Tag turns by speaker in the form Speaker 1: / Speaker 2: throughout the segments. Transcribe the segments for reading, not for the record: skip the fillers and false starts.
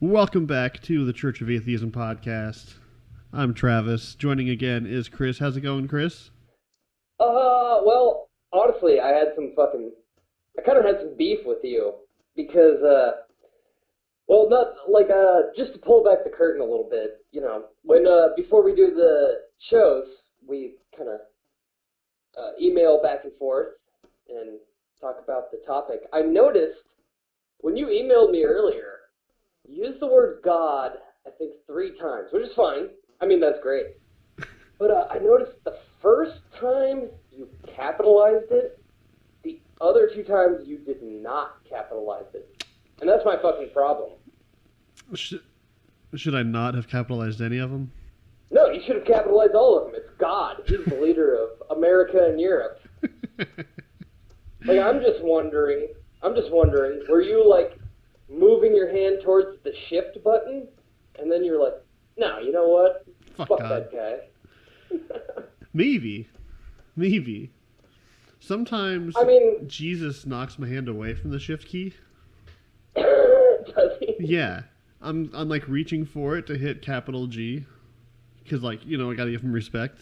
Speaker 1: Welcome back to the Church of Atheism podcast. I'm Travis. Joining again is Chris. How's it going, Chris?
Speaker 2: Well, honestly, I kind of had some beef with you because, just to pull back the curtain a little bit, before we do the shows, we kind of email back and forth and talk about the topic. I noticed when you emailed me earlier, you used the word God, I think, 3 times, which is fine. I mean, that's great. But I noticed the first time you capitalized it, the other 2 times you did not capitalize it. And that's my fucking problem.
Speaker 1: Should I not have capitalized any of them?
Speaker 2: No, you should have capitalized all of them. It's God. He's the leader of America and Europe. I'm just wondering, were you, moving your hand towards the shift button, and then you're like, no, you know what? Fuck that guy.
Speaker 1: Maybe. Sometimes Jesus knocks my hand away from the shift key.
Speaker 2: Does he?
Speaker 1: Yeah. I'm reaching for it to hit capital G. Because, I gotta give him respect.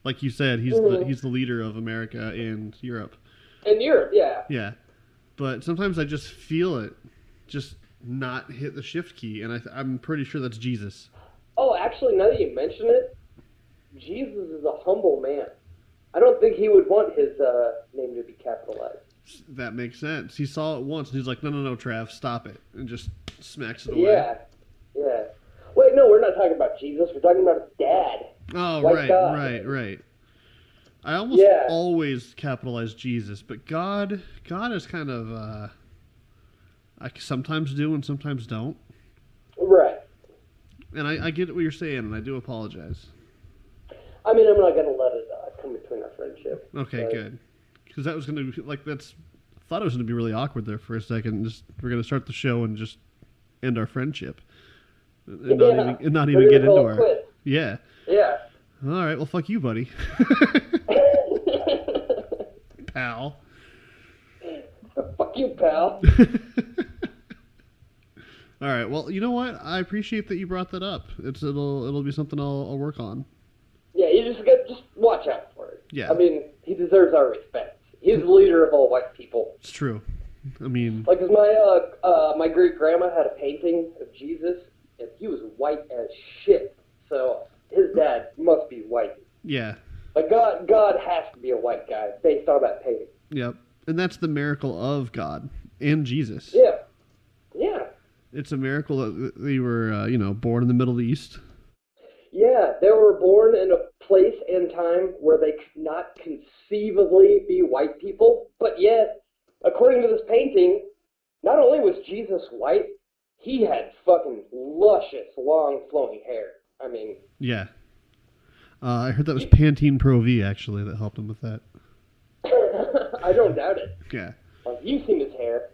Speaker 1: Like you said, he's the leader of America and Europe.
Speaker 2: And Europe, yeah.
Speaker 1: Yeah. But sometimes I just feel it just not hit the shift key, and I'm pretty sure that's Jesus.
Speaker 2: Oh, actually, now that you mention it, Jesus is a humble man. I don't think he would want his name to be capitalized.
Speaker 1: That makes sense. He saw it once, and he's like, no, Trav, stop it, and just smacks it away.
Speaker 2: Yeah. Wait, no, we're not talking about Jesus. We're talking about his dad.
Speaker 1: Oh,
Speaker 2: White
Speaker 1: right. I almost always capitalize Jesus, but God is kind of, I sometimes do and sometimes don't.
Speaker 2: Right.
Speaker 1: And I get what you're saying, and I do apologize.
Speaker 2: I mean, I'm not going to let it come between our friendship.
Speaker 1: Okay, good. Because that was going to be, I thought it was going to be really awkward there for a second. We're going to start the show and just end our friendship. And not even get into our... Yeah.
Speaker 2: Yeah.
Speaker 1: All right, well, fuck you, buddy. Pal.
Speaker 2: Fuck you, pal.
Speaker 1: All right. Well, you know what? I appreciate that you brought that up. It'll be something I'll work on.
Speaker 2: Yeah, you just watch out for it.
Speaker 1: Yeah.
Speaker 2: I mean, he deserves our respect. He's the leader of all white people.
Speaker 1: It's true. I mean,
Speaker 2: cause my great grandma had a painting of Jesus, and he was white as shit. So his dad must be white.
Speaker 1: Yeah.
Speaker 2: God has to be a white guy based on that painting.
Speaker 1: Yep. And that's the miracle of God and Jesus.
Speaker 2: Yeah.
Speaker 1: It's a miracle that they were, born in the Middle East.
Speaker 2: Yeah, they were born in a place and time where they could not conceivably be white people, but yet, according to this painting, not only was Jesus white, he had fucking luscious, long, flowing hair. I mean... Yeah.
Speaker 1: I heard that was Pantene Pro V, actually, that helped him with that.
Speaker 2: I don't doubt it.
Speaker 1: Yeah.
Speaker 2: You've seen his hair.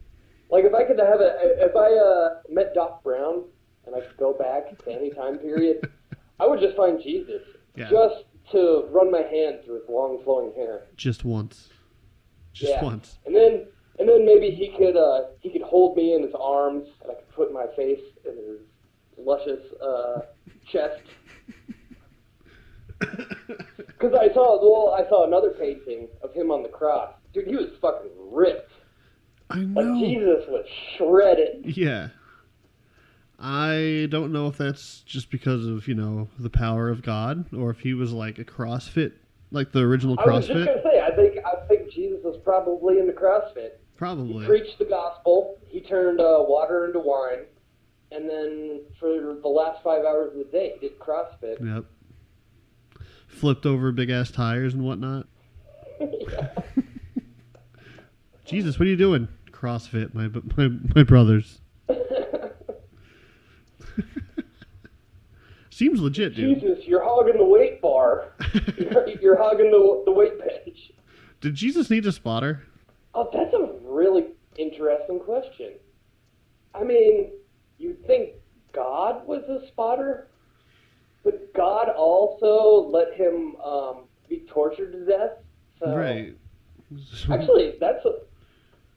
Speaker 2: If I met Doc Brown and I could go back to any time period, I would just find Jesus.
Speaker 1: Yeah.
Speaker 2: Just to run my hand through his long flowing hair.
Speaker 1: Just once. Just once.
Speaker 2: And then maybe he could hold me in his arms and I could put my face in his luscious chest. Because I saw another painting of him on the cross. Dude, he was fucking ripped.
Speaker 1: I know.
Speaker 2: Jesus was shredded.
Speaker 1: Yeah. I don't know if that's just because of, the power of God, or if he was like a CrossFit, like the original CrossFit.
Speaker 2: I was just going to say, I think Jesus was probably into CrossFit.
Speaker 1: Probably.
Speaker 2: He preached the gospel, he turned water into wine, and then for the last 5 hours of the day, he did CrossFit.
Speaker 1: Yep. Flipped over big-ass tires and whatnot.
Speaker 2: Yeah.
Speaker 1: Jesus, what are you doing? CrossFit, my brothers. Seems legit, dude.
Speaker 2: Jesus, you're hogging the weight bar. You're hogging the weight bench.
Speaker 1: Did Jesus need a spotter?
Speaker 2: Oh, that's a really interesting question. I mean, you'd think God was a spotter, but God also let him be tortured to death. So
Speaker 1: right.
Speaker 2: Actually, that's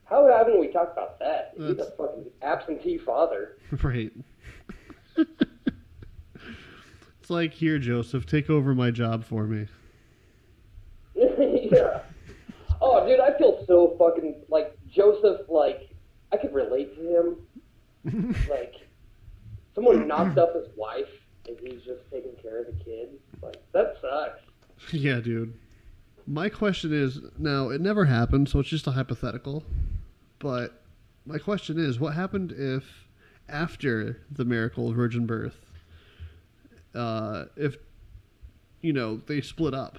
Speaker 2: How haven't we talked about that? He's a fucking absentee father.
Speaker 1: Right. It's like, here, Joseph, take over my job for me.
Speaker 2: Yeah. Oh, dude, I feel so fucking, like, Joseph, like, I could relate to him. Like, someone knocked up his wife, and he's just taking care of the kid. Like, that sucks.
Speaker 1: Yeah, dude. My question is, now, it never happened, so it's just a hypothetical. But my question is, what happened if, after the miracle of virgin birth, if, they split up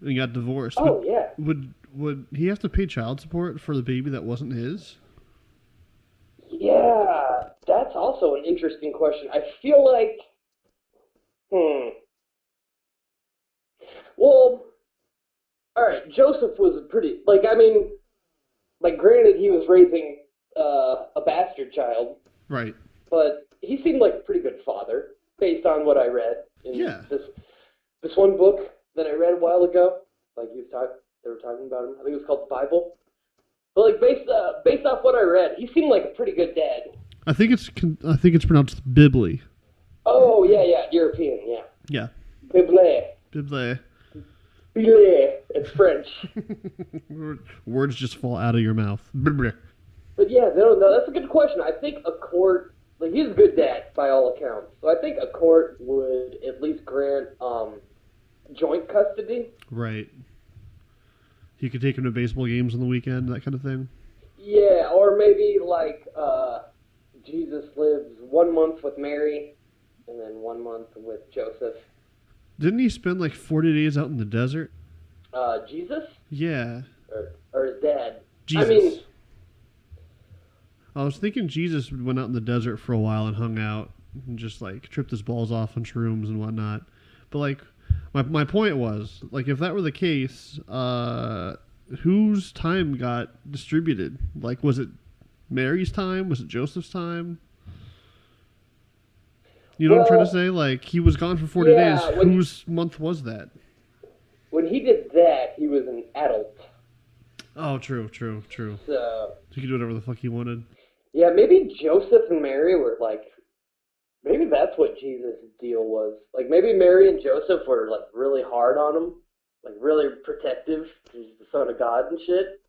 Speaker 1: and got divorced?
Speaker 2: Oh, yeah.
Speaker 1: Would he have to pay child support for the baby that wasn't his?
Speaker 2: Yeah, that's also an interesting question. I feel like, well, all right, Joseph was pretty, granted he was raising a bastard child.
Speaker 1: Right.
Speaker 2: But he seemed like a pretty good father, based on what I read in this one book that I read a while ago. Like they were talking about him. I think it was called the Bible. But like based off what I read, he seemed like a pretty good dad.
Speaker 1: I think it's pronounced Bibli.
Speaker 2: Oh yeah, European, yeah.
Speaker 1: Yeah.
Speaker 2: Bible. It's French.
Speaker 1: Words just fall out of your mouth.
Speaker 2: But yeah, no, that's a good question. I think a court, like, he's a good dad by all accounts. So I think a court would at least grant joint custody.
Speaker 1: Right. You could take him to baseball games on the weekend, that kind of thing.
Speaker 2: Yeah, or maybe like Jesus lives 1 month with Mary and then 1 month with Joseph.
Speaker 1: Didn't he spend like 40 days out in the desert?
Speaker 2: Jesus?
Speaker 1: Yeah.
Speaker 2: Or his dad?
Speaker 1: Jesus. I was thinking Jesus went out in the desert for a while and hung out and just like tripped his balls off on shrooms and whatnot. But like, my point was, like, if that were the case, whose time got distributed? Like, was it Mary's time? Was it Joseph's time? You know what I'm trying to say? Like, he was gone for 40 days. Whose month was that?
Speaker 2: When he did that, he was an adult.
Speaker 1: Oh, true.
Speaker 2: So
Speaker 1: he could do whatever the fuck he wanted.
Speaker 2: Yeah, maybe Joseph and Mary were like, maybe that's what Jesus' deal was. Like, maybe Mary and Joseph were like really hard on him, like really protective. He's the son of God and shit.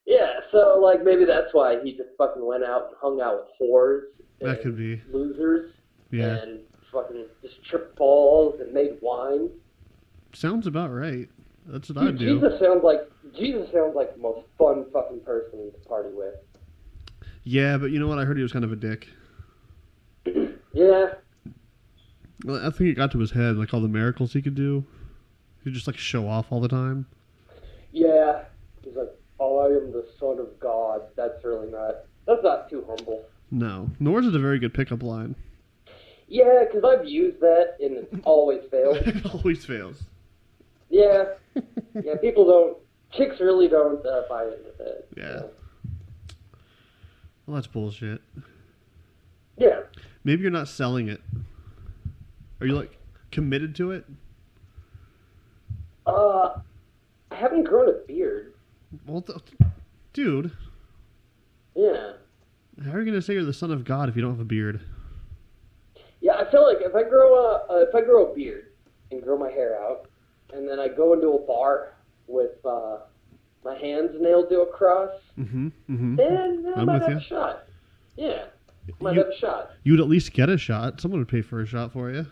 Speaker 2: Yeah, so like maybe that's why he just fucking went out and hung out with whores.
Speaker 1: That could be.
Speaker 2: Losers.
Speaker 1: Yeah.
Speaker 2: And fucking just tripped balls and made wine.
Speaker 1: Sounds about right. That's what I'd do.
Speaker 2: Jesus sounds like the most fun fucking person to party with.
Speaker 1: Yeah, but you know what? I heard he was kind of a dick.
Speaker 2: Yeah.
Speaker 1: Well, I think it got to his head, like all the miracles he could do. He'd just like show off all the time.
Speaker 2: Yeah. He's like, I am the son of God. That's not too humble.
Speaker 1: No. Nor is it a very good pickup line.
Speaker 2: Yeah, because I've used that and it always fails.
Speaker 1: It always fails.
Speaker 2: Yeah. Yeah, chicks really don't buy into that.
Speaker 1: Yeah.
Speaker 2: So.
Speaker 1: Well, that's bullshit.
Speaker 2: Yeah.
Speaker 1: Maybe you're not selling it. Are you like committed to it?
Speaker 2: I haven't grown a beard.
Speaker 1: Well, dude.
Speaker 2: Yeah.
Speaker 1: How are you going to say you're the son of God if you don't have a beard?
Speaker 2: Yeah, I feel like if I grow a beard and grow my hair out, and then I go into a bar with my hands nailed to a cross, then I might have a shot. Yeah, might have a shot.
Speaker 1: You'd at least get a shot. Someone would pay for a shot for you.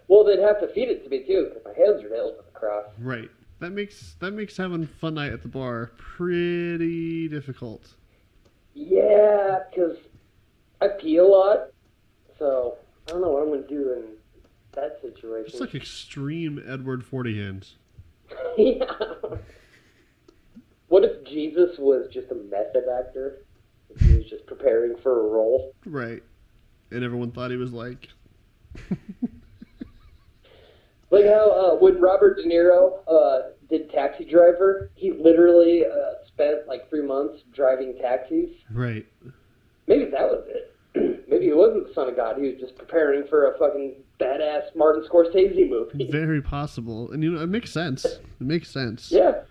Speaker 2: Well, they'd have to feed it to me too, because my hands are nailed to the cross.
Speaker 1: Right. That makes having a fun night at the bar pretty difficult.
Speaker 2: Yeah, because I pee a lot, so I don't know what I'm going to do in that situation.
Speaker 1: It's like extreme Edward 40 hands.
Speaker 2: Yeah. What if Jesus was just a method actor? If he was just preparing for a role?
Speaker 1: Right. And everyone thought he was like...
Speaker 2: Like how when Robert De Niro did Taxi Driver, he literally spent like 3 months driving taxis.
Speaker 1: Right.
Speaker 2: Maybe that was it. Maybe he wasn't the son of God. He was just preparing for a fucking badass Martin Scorsese movie.
Speaker 1: Very possible. And, it makes sense. It makes sense.
Speaker 2: Yeah.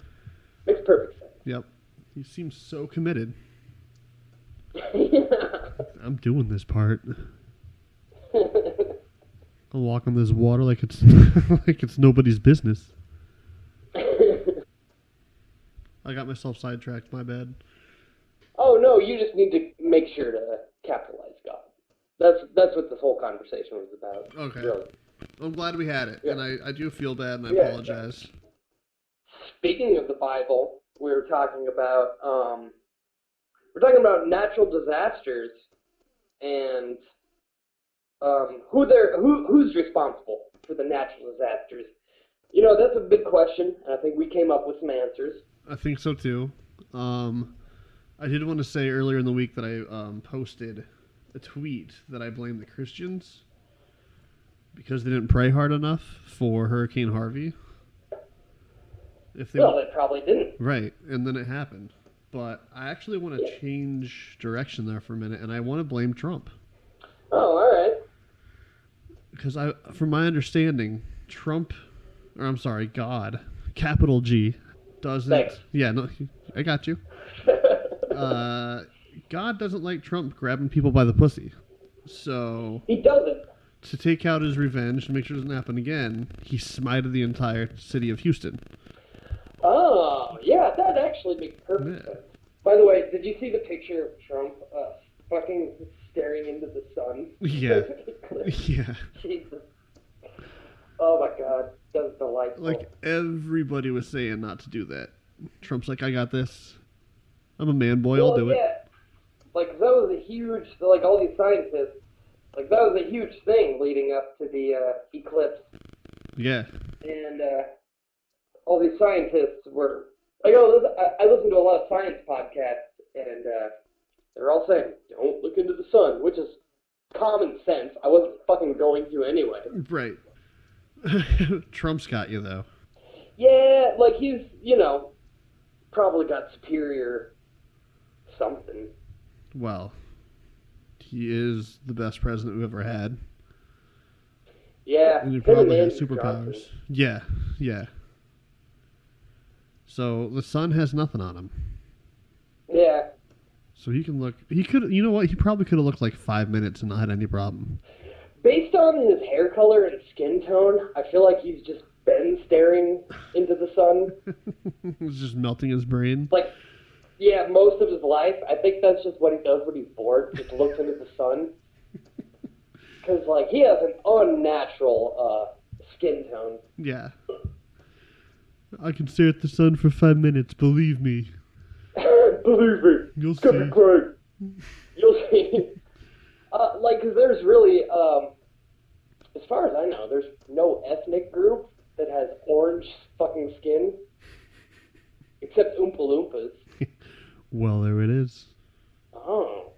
Speaker 2: Makes perfect sense.
Speaker 1: Yep. He seems so committed.
Speaker 2: Yeah.
Speaker 1: I'm doing this part. I'll walk on this water like it's like it's nobody's business. I got myself sidetracked. My bad.
Speaker 2: Oh no, you just need to make sure to capitalize God. That's what this whole conversation was about.
Speaker 1: Okay.
Speaker 2: Really.
Speaker 1: I'm glad we had it,
Speaker 2: Yeah.
Speaker 1: and I do feel bad, and I
Speaker 2: Yeah.
Speaker 1: apologize.
Speaker 2: Speaking of the Bible, we're talking about natural disasters and who's responsible for the natural disasters. That's a big question, and I think we came up with some answers.
Speaker 1: I think so too. I did want to say earlier in the week that I posted a tweet that I blame the Christians because they didn't pray hard enough for Hurricane Harvey.
Speaker 2: They probably didn't.
Speaker 1: Right, and then it happened. But I actually want to change direction there for a minute, and I want to blame Trump.
Speaker 2: Oh, all right.
Speaker 1: Because from my understanding, God, capital G, doesn't...
Speaker 2: Thanks.
Speaker 1: Yeah, no, I got you. God doesn't like Trump grabbing people by the pussy. So...
Speaker 2: He doesn't.
Speaker 1: To take out his revenge and make sure it doesn't happen again, he smited the entire city of Houston.
Speaker 2: Oh, yeah, that actually makes perfect sense. By the way, did you see the picture of Trump fucking staring into the sun?
Speaker 1: Yeah. Yeah.
Speaker 2: Jesus. Oh my God, that's delightful.
Speaker 1: Like, everybody was saying not to do that. Trump's like, I got this. I'm a man boy, I'll do it.
Speaker 2: Like, that was a huge, like, all these scientists, like, that was a huge thing leading up to the eclipse.
Speaker 1: Yeah.
Speaker 2: And all these scientists were, I listen to a lot of science podcasts, and they're all saying, don't look into the sun, which is common sense. I wasn't fucking going to anyway.
Speaker 1: Right. Trump's got you, though.
Speaker 2: Yeah, like, he's, probably got superior something.
Speaker 1: Well, he is the best president we've ever had.
Speaker 2: Yeah.
Speaker 1: And he probably has superpowers. Yeah, yeah. So the sun has nothing on him.
Speaker 2: Yeah.
Speaker 1: So he can look... He could... You know what? He probably could have looked like 5 minutes and not had any problem.
Speaker 2: Based on his hair color and skin tone, I feel like he's just been staring into the sun.
Speaker 1: He's just melting his brain.
Speaker 2: Like, yeah, most of his life. I think that's just what he does when he's bored, just looks into the sun. Because, like, he has an unnatural skin tone.
Speaker 1: Yeah. I can stare at the sun for 5 minutes, believe me.
Speaker 2: Believe me.
Speaker 1: You'll
Speaker 2: it's gonna
Speaker 1: see.
Speaker 2: be great. You'll see. Because there's really, as far as I know, there's no ethnic group that has orange fucking skin. Except Oompa Loompas.
Speaker 1: Well, there it is.
Speaker 2: Oh.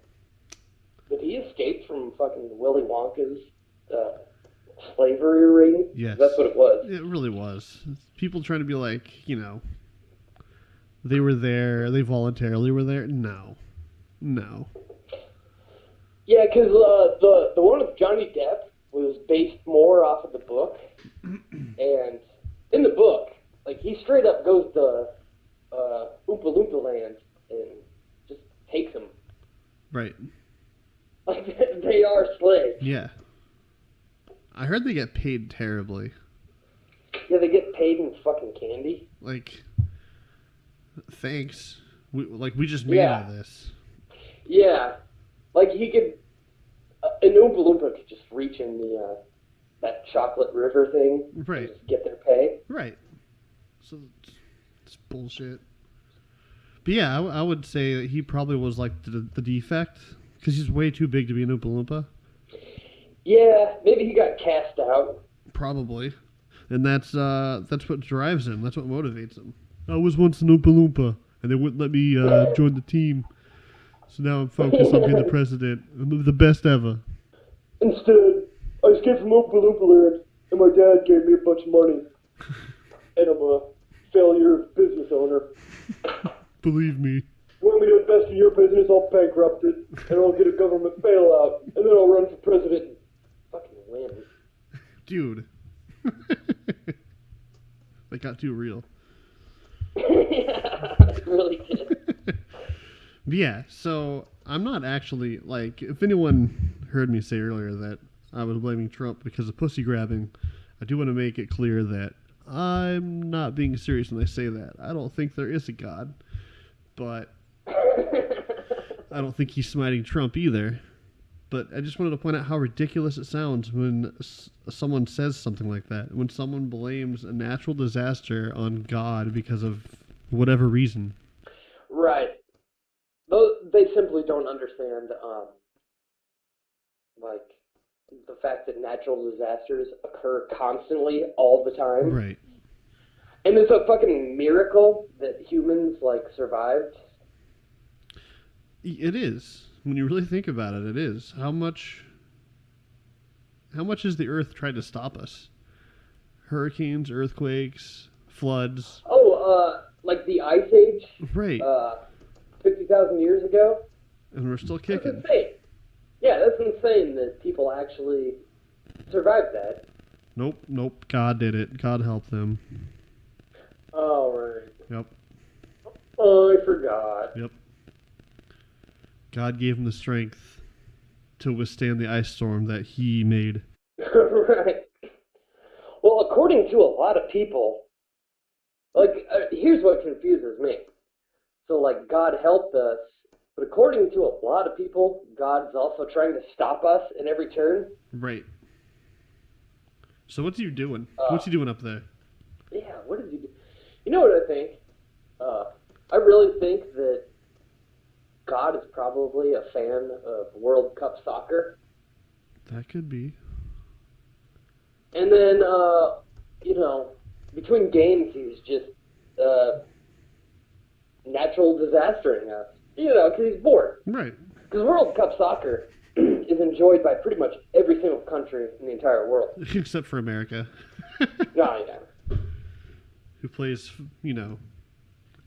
Speaker 2: Did he escape from fucking Willy Wonka's slavery ring?
Speaker 1: Yes.
Speaker 2: That's what it was.
Speaker 1: It really was. People trying to be like, they were there, they voluntarily were there. No.
Speaker 2: Yeah, because the one with Johnny Depp was based more off of the book. And in the book, like, he straight up goes to Oompa Loompa land and just takes them.
Speaker 1: Right.
Speaker 2: Like, they are slaves.
Speaker 1: Yeah. I heard they get paid terribly.
Speaker 2: Yeah, they get paid in fucking candy.
Speaker 1: Like, thanks. We just made all this.
Speaker 2: Yeah. Like, he could... an Oompa Loompa could just reach in the that chocolate river thing.
Speaker 1: Right.
Speaker 2: And just get their pay.
Speaker 1: Right. So, it's bullshit. But yeah, I would say that he probably was like the defect. Because he's way too big to be an Oompa Loompa.
Speaker 2: Yeah, maybe he got cast out.
Speaker 1: Probably. And that's what drives him. That's what motivates him. I was once an Oompa Loompa, and they wouldn't let me join the team. So now I'm focused on being the president. I'm the best ever.
Speaker 2: Instead, I escaped from Oompa Loompa land, and my dad gave me a bunch of money. And I'm a failure business owner.
Speaker 1: Believe me.
Speaker 2: You want me to invest in your business? I'll bankrupt it, and I'll get a government bailout, and then I'll run for president and fucking win.
Speaker 1: Dude. That got too real.
Speaker 2: Yeah, it really did.
Speaker 1: Yeah, so I'm not actually, like, if anyone heard me say earlier that I was blaming Trump because of pussy grabbing, I do want to make it clear that I'm not being serious when I say that. I don't think there is a God, but I don't think he's smiting Trump either. But I just wanted to point out how ridiculous it sounds when someone says something like that. When someone blames a natural disaster on God because of whatever reason.
Speaker 2: Right. They simply don't understand, like, the fact that natural disasters occur constantly all the time.
Speaker 1: Right.
Speaker 2: And it's a fucking miracle that humans, like, survived.
Speaker 1: It is. When you really think about it, it is. How much has the Earth tried to stop us? Hurricanes, earthquakes, floods.
Speaker 2: Oh, like the Ice Age?
Speaker 1: Right.
Speaker 2: 50,000 years ago?
Speaker 1: And we're still kicking.
Speaker 2: That's insane. Yeah, that's insane that people actually survived that.
Speaker 1: Nope. God did it. God helped them.
Speaker 2: Oh, right.
Speaker 1: Yep.
Speaker 2: Oh, I forgot.
Speaker 1: Yep. God gave him the strength to withstand the ice storm that he made.
Speaker 2: Right. Well, according to a lot of people, like, here's what confuses me. So, like, God helped us, but according to a lot of people, God's also trying to stop us in every turn.
Speaker 1: Right. So what's he doing? What's he doing up there?
Speaker 2: Yeah, what does he do? You know what I think? I really think that God is probably a fan of World Cup soccer.
Speaker 1: That could be.
Speaker 2: And then, you know, between games, he's just natural disastering us. You know, because he's bored.
Speaker 1: Right.
Speaker 2: Because World Cup soccer is enjoyed by pretty much every single country in the entire world.
Speaker 1: Except for America.
Speaker 2: Oh, yeah.
Speaker 1: Who plays, you know.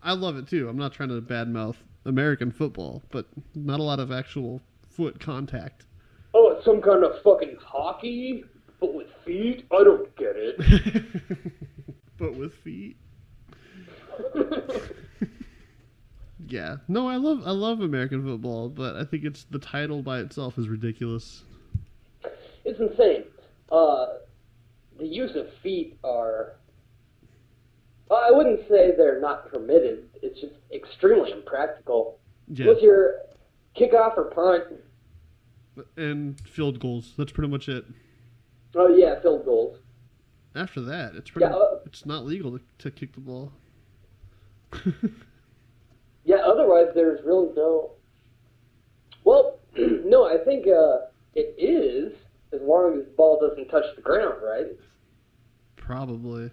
Speaker 1: I love it, too. I'm not trying to badmouth American football, but not a lot of actual foot contact.
Speaker 2: Oh, it's some kind of fucking hockey, but with feet? I don't get it.
Speaker 1: But with feet? Yeah. No, I love American football, but I think it's the title by itself is ridiculous.
Speaker 2: It's insane. The use of feet are... I wouldn't say they're not permitted. It's just extremely impractical.
Speaker 1: Yeah.
Speaker 2: What's your kickoff or punt?
Speaker 1: And field goals. That's pretty much it.
Speaker 2: Oh, yeah, field goals.
Speaker 1: After that, it's it's not legal to kick the ball.
Speaker 2: Yeah, otherwise there's really no... Well, no, I think it is, as long as the ball doesn't touch the ground, right?
Speaker 1: Probably.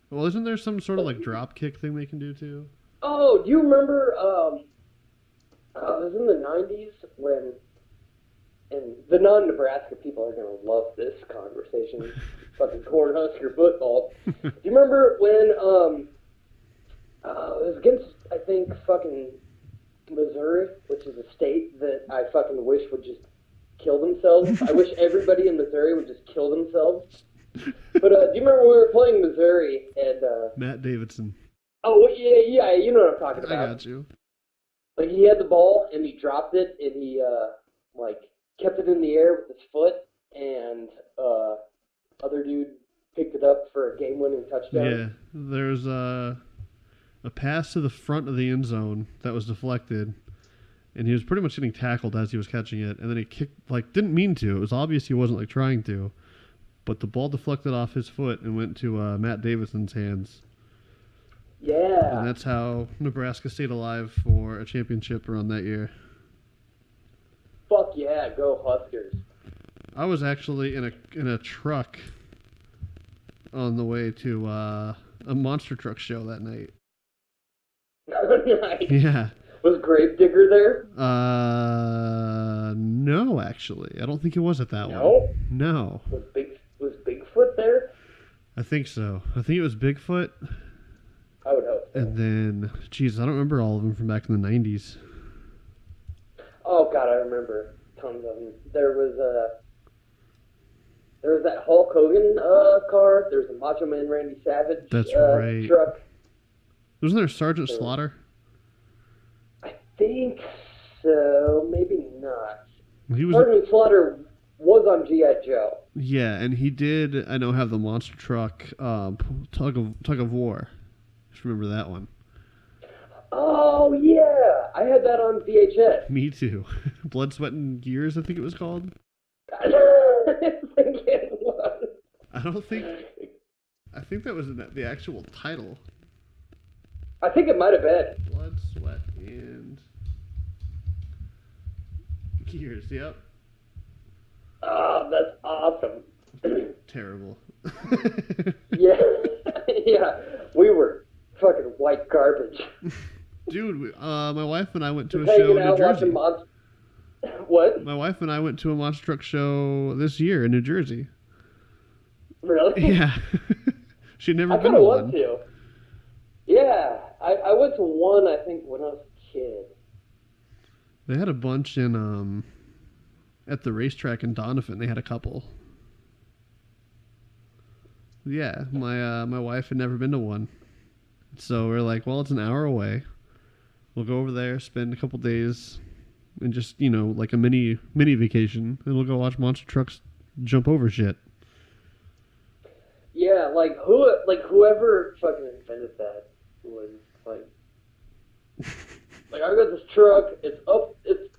Speaker 1: Well, isn't there some sort of like drop kick thing they can do too?
Speaker 2: Oh, do you remember, it was in the 90s when, and the non-Nebraska people are going to love this conversation, fucking Cornhusker football. Do you remember when, it was against, I think, fucking Missouri, which is a state that I fucking wish would just kill themselves. I wish everybody in Missouri would just kill themselves. But do you remember when we were playing Missouri and...
Speaker 1: Matt Davidson.
Speaker 2: Oh, yeah, you know what I'm talking about.
Speaker 1: I got you.
Speaker 2: Like, he had the ball, and he dropped it, and he, kept it in the air with his foot, and other dude picked it up for a game-winning touchdown.
Speaker 1: Yeah, there's a pass to the front of the end zone that was deflected, and he was pretty much getting tackled as he was catching it, and then he kicked, didn't mean to. It was obvious he wasn't, trying to. But the ball deflected off his foot and went to Matt Davidson's hands.
Speaker 2: Yeah.
Speaker 1: And that's how Nebraska stayed alive for a championship around that year.
Speaker 2: Fuck yeah, go Huskers.
Speaker 1: I was actually in a truck on the way to a monster truck show that night.
Speaker 2: Nice.
Speaker 1: Yeah.
Speaker 2: Was Gravedigger there?
Speaker 1: No, actually. I don't think it was at that
Speaker 2: No?
Speaker 1: one. No.
Speaker 2: Was Bigfoot there?
Speaker 1: I think so. I think it was Bigfoot.
Speaker 2: I would hope so.
Speaker 1: And then, geez, I don't remember all of them from back in the 90s.
Speaker 2: Oh, God, I remember tons of them. There was There was that Hulk Hogan car. There's a Macho Man Randy Savage
Speaker 1: That's right.
Speaker 2: truck.
Speaker 1: Wasn't there Sergeant Slaughter?
Speaker 2: I think so. Maybe not.
Speaker 1: He was.
Speaker 2: Sergeant Slaughter was on G.I. Joe.
Speaker 1: Yeah, and he did. I know have the monster truck tug of war. Just remember that one.
Speaker 2: Oh yeah, I had that on VHS.
Speaker 1: Me too. Blood, Sweat, and Gears, I think it was called.
Speaker 2: I think it was.
Speaker 1: I think that was the actual title.
Speaker 2: I think it might have been.
Speaker 1: Blood, Sweat, and Gears. Yep.
Speaker 2: Oh, that's awesome.
Speaker 1: Terrible.
Speaker 2: Yeah, yeah. We were fucking white garbage.
Speaker 1: Dude, my wife and I went to a
Speaker 2: Just
Speaker 1: show
Speaker 2: hanging
Speaker 1: in New
Speaker 2: out
Speaker 1: Jersey.
Speaker 2: watching What?
Speaker 1: My wife and I went to a monster truck show this year in New Jersey.
Speaker 2: Really?
Speaker 1: Yeah. She'd never
Speaker 2: I
Speaker 1: been
Speaker 2: kind
Speaker 1: to
Speaker 2: of
Speaker 1: one.
Speaker 2: want to. Yeah, I went to one, I think, when I was a kid.
Speaker 1: They had a bunch in at the racetrack in Donovan. They had a couple. Yeah, my wife had never been to one. So we're like, well, it's an hour away. We'll go over there, spend a couple days, and just, like a mini vacation, and we'll go watch monster trucks jump over shit.
Speaker 2: Yeah, whoever fucking invented that was like I got this truck, it's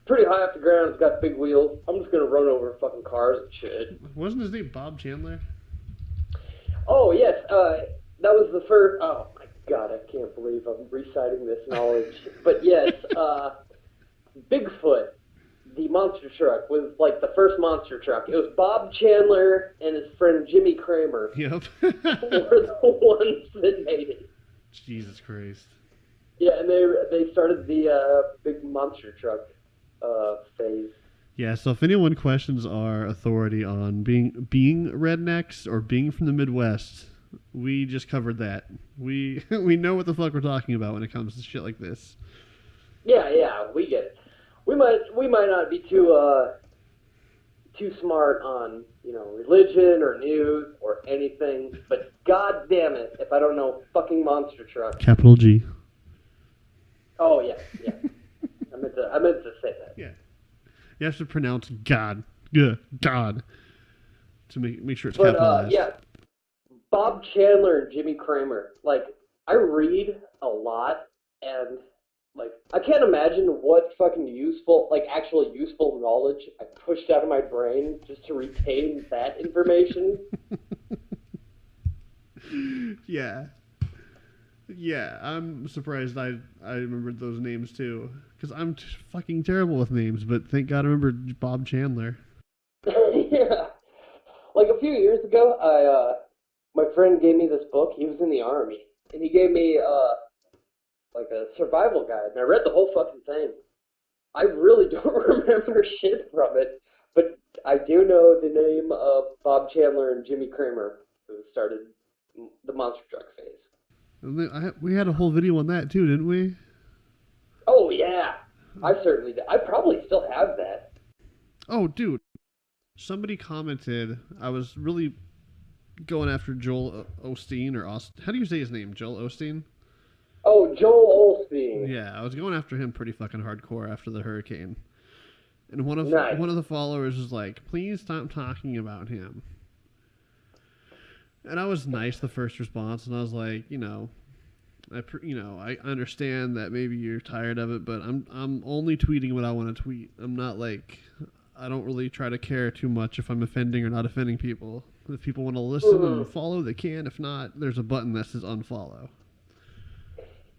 Speaker 2: pretty high off the ground, it's got big wheels, I'm just gonna run over fucking cars and shit.
Speaker 1: Wasn't his name Bob Chandler?
Speaker 2: Oh, yes, that was the first, oh my god, I can't believe I'm reciting this knowledge. But yes, Bigfoot, the monster truck, was like the first monster truck. It was Bob Chandler and his friend Jimmy Kramer.
Speaker 1: Yep.
Speaker 2: were the ones that made it.
Speaker 1: Jesus Christ.
Speaker 2: Yeah, and they started the big monster truck phase.
Speaker 1: Yeah, so if anyone questions our authority on being rednecks or being from the Midwest, we just covered that. We know what the fuck we're talking about when it comes to shit like this.
Speaker 2: Yeah, we get it. We might not be too smart on, religion or news or anything, but god damn it if I don't know fucking monster truck.
Speaker 1: Capital G.
Speaker 2: Oh yeah. I meant to say that.
Speaker 1: Yeah. You have to pronounce God. Yeah, God. To make sure it's capitalized.
Speaker 2: Yeah. Bob Chandler and Jimmy Kramer. Like, I read a lot, and I can't imagine what fucking actually useful knowledge I pushed out of my brain just to retain that information.
Speaker 1: Yeah. Yeah, I'm surprised I remembered those names too. Because I'm fucking terrible with names, but thank God I remembered Bob Chandler.
Speaker 2: Yeah. Like a few years ago, my friend gave me this book. He was in the Army. And he gave me a survival guide. And I read the whole fucking thing. I really don't remember shit from it. But I do know the name of Bob Chandler and Jimmy Kramer, who started the monster truck phase.
Speaker 1: We had a whole video on that too, didn't we?
Speaker 2: Oh, yeah. I certainly did. I probably still have that.
Speaker 1: Oh, dude. Somebody commented, I was really going after Joel Osteen, or Austin. How do you say his name? Joel Osteen?
Speaker 2: Oh, Joel Osteen.
Speaker 1: Yeah, I was going after him pretty fucking hardcore after the hurricane. And one of the followers was like, please stop talking about him. And I was nice the first response, and I was like, I understand that maybe you're tired of it, but I'm only tweeting what I want to tweet. I'm not I don't really try to care too much if I'm offending or not offending people. If people want to listen and follow, they can. If not, there's a button that says unfollow.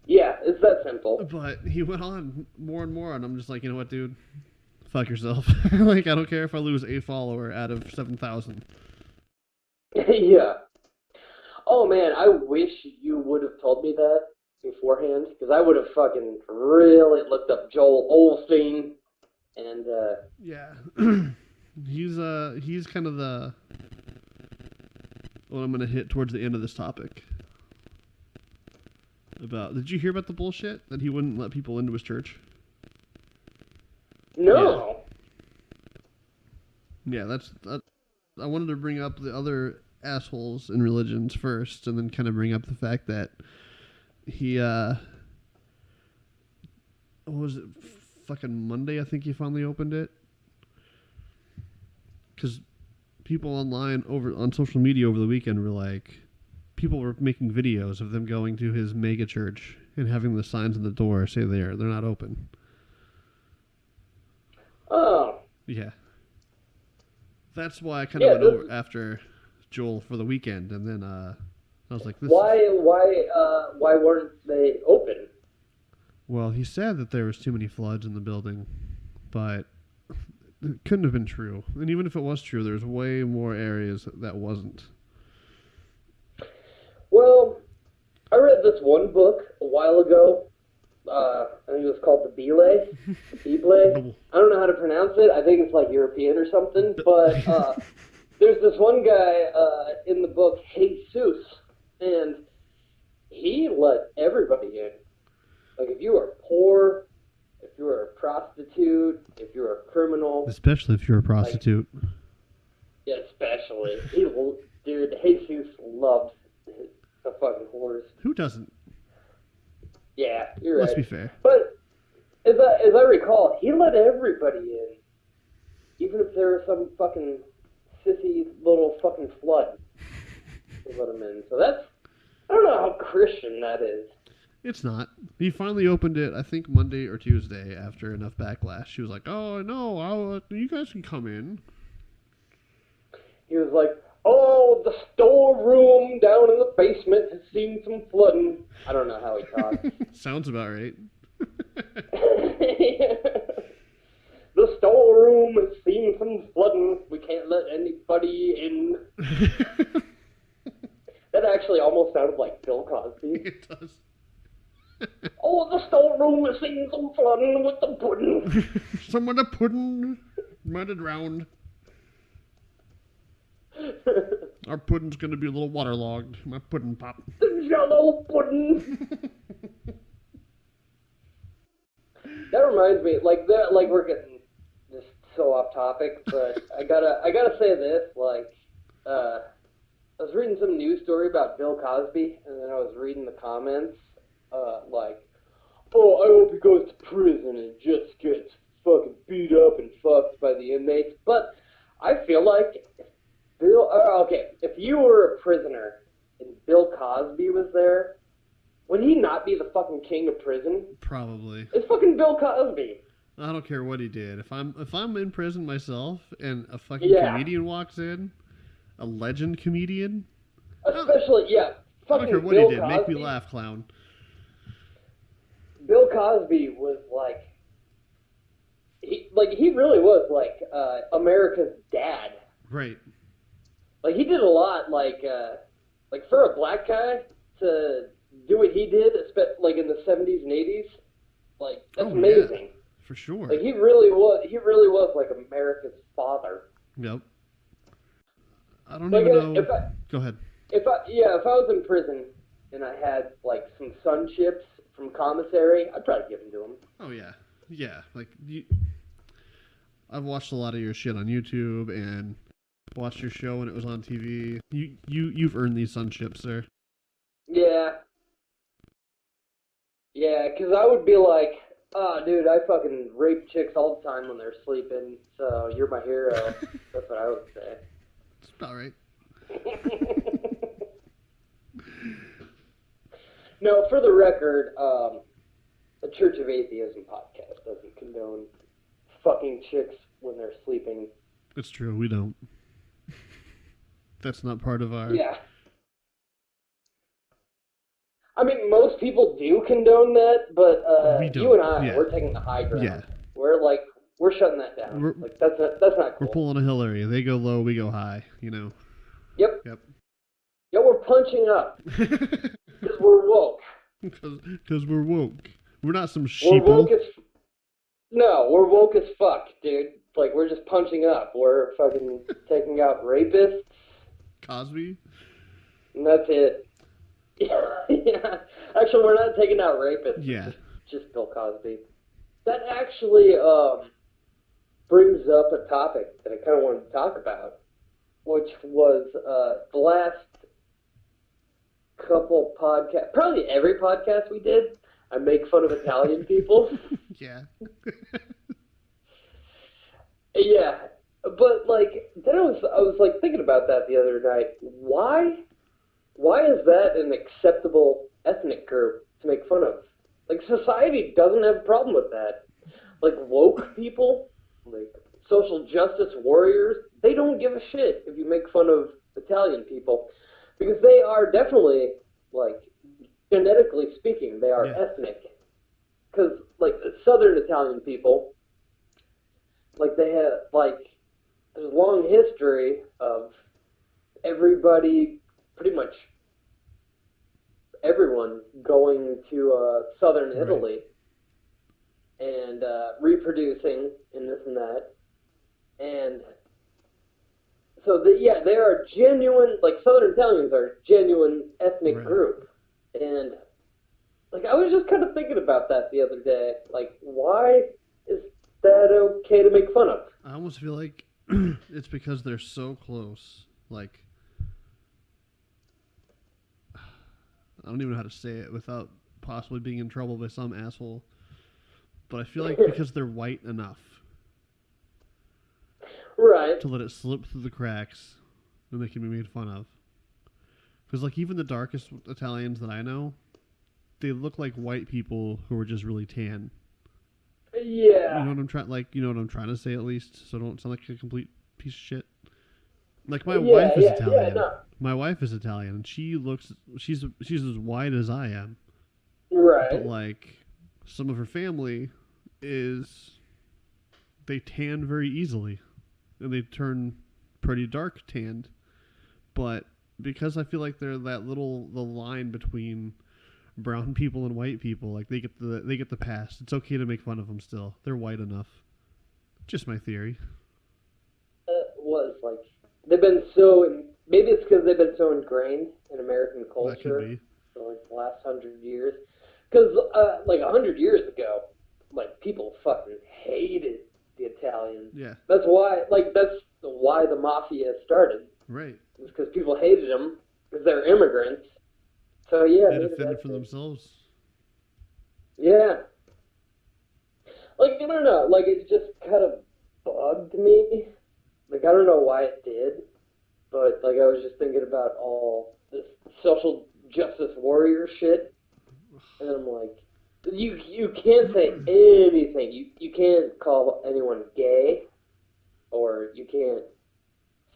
Speaker 2: Yeah, it's that simple.
Speaker 1: But he went on more and more, and I'm just like, you know what, dude? Fuck yourself. I don't care if I lose a follower out of 7,000.
Speaker 2: Yeah. Oh, man, I wish you would have told me that beforehand, because I would have fucking really looked up Joel Osteen, and,
Speaker 1: Yeah. He's kind of the... what I'm going to hit towards the end of this topic. Did you hear about the bullshit that he wouldn't let people into his church?
Speaker 2: No.
Speaker 1: Yeah, that's I wanted to bring up the other assholes in religions first, and then kind of bring up the fact that he, what was it, fucking Monday, I think he finally opened it. Because people online on social media over the weekend were like, people were making videos of them going to his mega church and having the signs on the door say they're not open.
Speaker 2: Oh.
Speaker 1: Yeah. That's why I kind of went over after Joel for the weekend, and then I was like,
Speaker 2: why weren't they open?
Speaker 1: Well, he said that there was too many floods in the building, but it couldn't have been true. And even if it was true, there's way more areas that wasn't.
Speaker 2: Well, I read this one book a while ago. I think it was called The Bible. I don't know how to pronounce it. I think it's like European or something. But there's this one guy in the book, Jesus, and he let everybody in. Like, if you were poor, if you were a prostitute, if you were a criminal.
Speaker 1: Especially if you're a prostitute.
Speaker 2: Like, yeah, especially. Dude, Jesus loved the fucking whores.
Speaker 1: Who doesn't?
Speaker 2: Yeah, you're right.
Speaker 1: Let's be fair.
Speaker 2: But as I recall, he let everybody in, even if there was some fucking sissy little fucking flood. He let them in. So that's, I don't know how Christian that is.
Speaker 1: It's not. He finally opened it, I think, Monday or Tuesday after enough backlash. She was like, oh, no, you guys can come in.
Speaker 2: He was like, oh, the storeroom down in the basement has seen some flooding. I don't know how he talks.
Speaker 1: Sounds about right.
Speaker 2: The storeroom has seen some flooding. We can't let anybody in. That actually almost sounded like Bill Cosby.
Speaker 1: It does.
Speaker 2: Oh, the storeroom has seen some flooding with the pudding.
Speaker 1: Some of the pudding might have drowned. Our pudding's going to be a little waterlogged. My pudding pop.
Speaker 2: The Jello pudding. That reminds me, like we're getting just so off topic, but I gotta say this, like, I was reading some news story about Bill Cosby, and then I was reading the comments, like, oh, I hope he goes to prison and just gets fucking beat up and fucked by the inmates. But I feel like if you were a prisoner and Bill Cosby was there, would he not be the fucking king of prison?
Speaker 1: Probably.
Speaker 2: It's fucking Bill Cosby.
Speaker 1: I don't care what he did. If I'm in prison myself and a fucking comedian walks in, a legend comedian.
Speaker 2: Especially, I
Speaker 1: don't care what
Speaker 2: Bill
Speaker 1: he did.
Speaker 2: Cosby,
Speaker 1: Make me laugh, clown.
Speaker 2: Bill Cosby was he really was like America's dad.
Speaker 1: Right.
Speaker 2: Like, he did a lot, like for a black guy to do what he did, like in the 70s and 80s, like, that's amazing.
Speaker 1: Yeah, for sure.
Speaker 2: Like, he really was like America's father.
Speaker 1: Yep. I don't even know. Go ahead.
Speaker 2: If I was in prison and I had like some sun chips from commissary, I'd probably give them to him.
Speaker 1: Oh yeah, yeah. Like I've watched a lot of your shit on YouTube and watched your show when it was on TV. You've earned these sun chips, sir.
Speaker 2: Yeah. Yeah, because I would be like, oh, dude, I fucking rape chicks all the time when they're sleeping, so you're my hero. That's what I would say.
Speaker 1: That's about right.
Speaker 2: No, for the record, the Church of Atheism podcast doesn't condone fucking chicks when they're sleeping.
Speaker 1: It's true, we don't. That's not part of our...
Speaker 2: Yeah. I mean, most people do condone that, but you and I, we're taking the high ground. Yeah. We're shutting that down. That's not cool.
Speaker 1: We're pulling a Hillary. They go low, we go high, you know.
Speaker 2: Yep. Yeah, we're punching up. Because we're woke.
Speaker 1: Because we're woke. We're not some sheeple.
Speaker 2: We're woke as fuck, dude. Like, we're just punching up. We're fucking taking out rapists.
Speaker 1: Cosby?
Speaker 2: And that's it. Yeah. Actually, we're not taking out rapists.
Speaker 1: Yeah.
Speaker 2: Just Bill Cosby. That actually brings up a topic that I kind of wanted to talk about. which was the last couple podcasts, probably every podcast we did, I make fun of Italian people.
Speaker 1: Yeah.
Speaker 2: Yeah, but like then I was like thinking about that the other night. Why is that an acceptable ethnic group to make fun of? Like society doesn't have a problem with that. Like woke people, like social justice warriors, they don't give a shit if you make fun of Italian people because they are definitely like genetically speaking, they are ethnic. Because like the Southern Italian people, like they have like there's a long history of everybody, pretty much everyone going to Southern Italy and reproducing and this and that, and so they are genuine. Like Southern Italians are a genuine ethnic group, and like I was just kind of thinking about that the other day. Like, why is that okay to make fun of?
Speaker 1: I almost feel like it's because they're so close. Like, I don't even know how to say it without possibly being in trouble by some asshole. But I feel like because they're white enough.
Speaker 2: Right.
Speaker 1: To let it slip through the cracks, then they can be made fun of. Because, like, even the darkest Italians that I know, they look like white people who are just really tan.
Speaker 2: Yeah.
Speaker 1: You know what I'm trying? Like, you know what I'm trying to say at least, so I don't sound like a complete piece of shit. Like my wife is Italian.
Speaker 2: No.
Speaker 1: My wife is Italian, and she's as white as I am.
Speaker 2: Right.
Speaker 1: But like, some of her family they tan very easily, and they turn pretty dark tanned. But because I feel like they're the line between brown people and white people, like they get the pass. It's okay to make fun of them still. They're white enough. Just my theory.
Speaker 2: Was like they've been so. Maybe it's because they've been so ingrained in American culture
Speaker 1: That could be.
Speaker 2: for like the last 100 years. Because like 100 years ago, like people fucking hated the Italians.
Speaker 1: Yeah.
Speaker 2: That's why the mafia started.
Speaker 1: Right.
Speaker 2: It was because people hated them because they're immigrants. So yeah,
Speaker 1: they defended for themselves.
Speaker 2: Yeah. Like I don't know, like it just kind of bugged me. Like I don't know why it did, but like I was just thinking about all this social justice warrior shit, and I'm like, you can't say anything. You can't call anyone gay, or you can't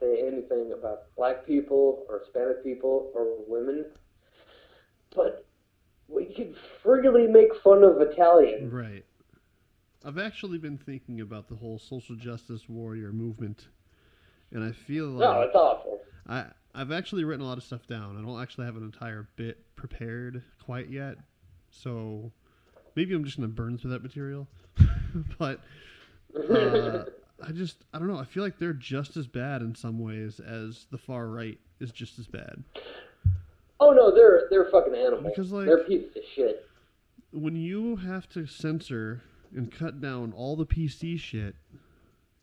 Speaker 2: say anything about black people or Hispanic people or women. But we could freely make fun of Italians.
Speaker 1: Right. I've actually been thinking about the whole social justice warrior movement, and I feel like...
Speaker 2: No, it's awful.
Speaker 1: I've actually written a lot of stuff down. I don't actually have an entire bit prepared quite yet, so maybe I'm just going to burn through that material. But I don't know. I feel like they're just as bad in some ways as the far right is just as bad.
Speaker 2: Oh no, they're fucking animals.
Speaker 1: Because like
Speaker 2: they're pieces of shit.
Speaker 1: When you have to censor and cut down all the PC shit,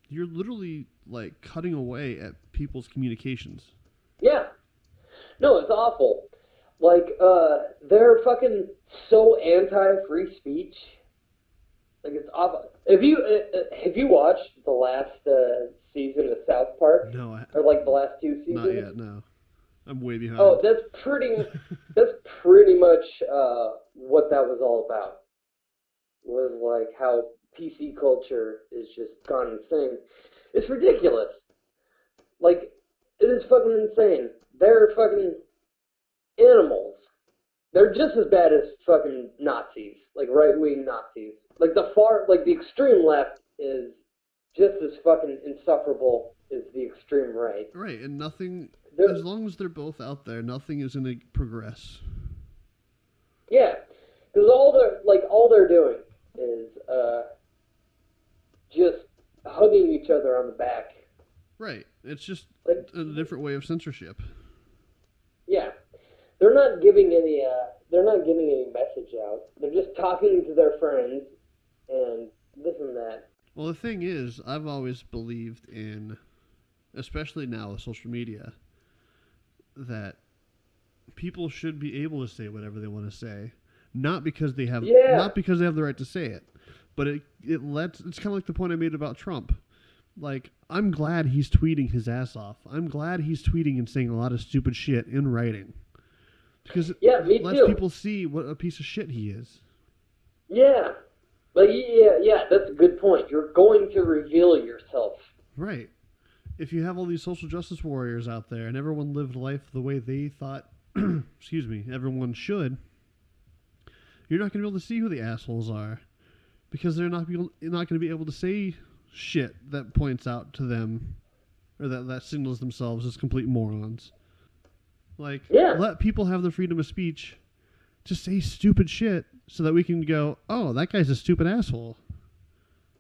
Speaker 1: you're literally like cutting away at people's communications.
Speaker 2: Yeah. No, it's awful. Like they're fucking so anti-free speech. Like it's awful. Have you watched the last season of South Park?
Speaker 1: No,
Speaker 2: or like the last two seasons?
Speaker 1: Not yet. No, I'm way behind.
Speaker 2: Oh, that's pretty much what that was all about. Was like how PC culture is just gone insane. It's ridiculous. Like it is fucking insane. They're fucking animals. They're just as bad as fucking Nazis, like right-wing Nazis. Like the extreme left is just as fucking insufferable as the extreme right.
Speaker 1: Right, and nothing, as long as they're both out there, nothing is going to progress.
Speaker 2: Yeah, because all they're doing is just hugging each other on the back.
Speaker 1: Right, it's just
Speaker 2: like,
Speaker 1: a different way of censorship.
Speaker 2: Yeah. They're not giving any message out. They're just talking to their friends and this and that.
Speaker 1: Well, the thing is, I've always believed in especially now with social media, that people should be able to say whatever they want to say, not because they have the right to say it, but it's kind of like the point I made about Trump. Like, I'm glad he's tweeting his ass off. I'm glad he's tweeting and saying a lot of stupid shit in writing. Because it lets people see what a piece of shit he is.
Speaker 2: Yeah. Like, that's a good point. You're going to reveal yourself.
Speaker 1: Right. If you have all these social justice warriors out there and everyone lived life the way they thought, excuse me, everyone should, you're not going to be able to see who the assholes are. Because they're not going to be able to say shit that points out to them, or that signals themselves as complete morons. Like, let people have the freedom of speech to say stupid shit so that we can go, oh, that guy's a stupid asshole.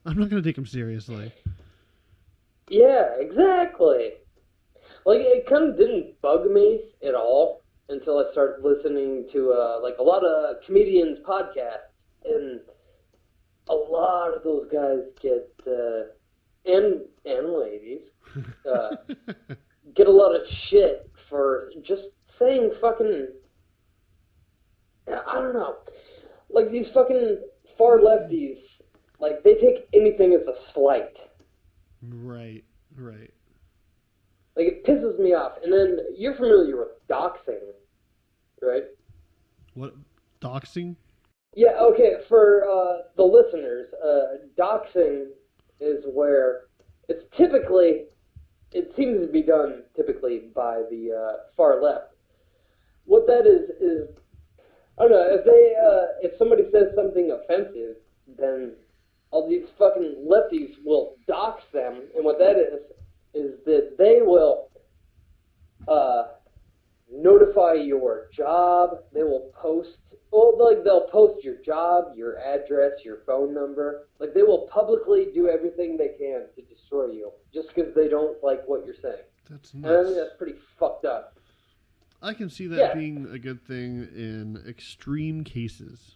Speaker 1: I'm not going to take him seriously.
Speaker 2: Yeah, exactly. Like, it kind of didn't bug me at all until I started listening to, a lot of comedians' podcasts, and a lot of those guys get, and ladies, get a lot of shit for just saying fucking, I don't know, like these fucking far lefties, like they take anything as a slight.
Speaker 1: Right.
Speaker 2: Like, it pisses me off. And then you're familiar with doxing, right?
Speaker 1: What? Doxing?
Speaker 2: Yeah, okay, for the listeners, doxing is where it seems to be done typically by the far left. What that is, I don't know, if somebody says something offensive, then all these fucking lefties will dox them, and what that is that they will notify your job, they will post, they'll post your job, your address, your phone number. Like, they will publicly do everything they can to destroy you, just because they don't like what you're saying.
Speaker 1: That's
Speaker 2: nuts.
Speaker 1: And
Speaker 2: I think that's pretty fucked up.
Speaker 1: I can see that being a good thing in extreme cases.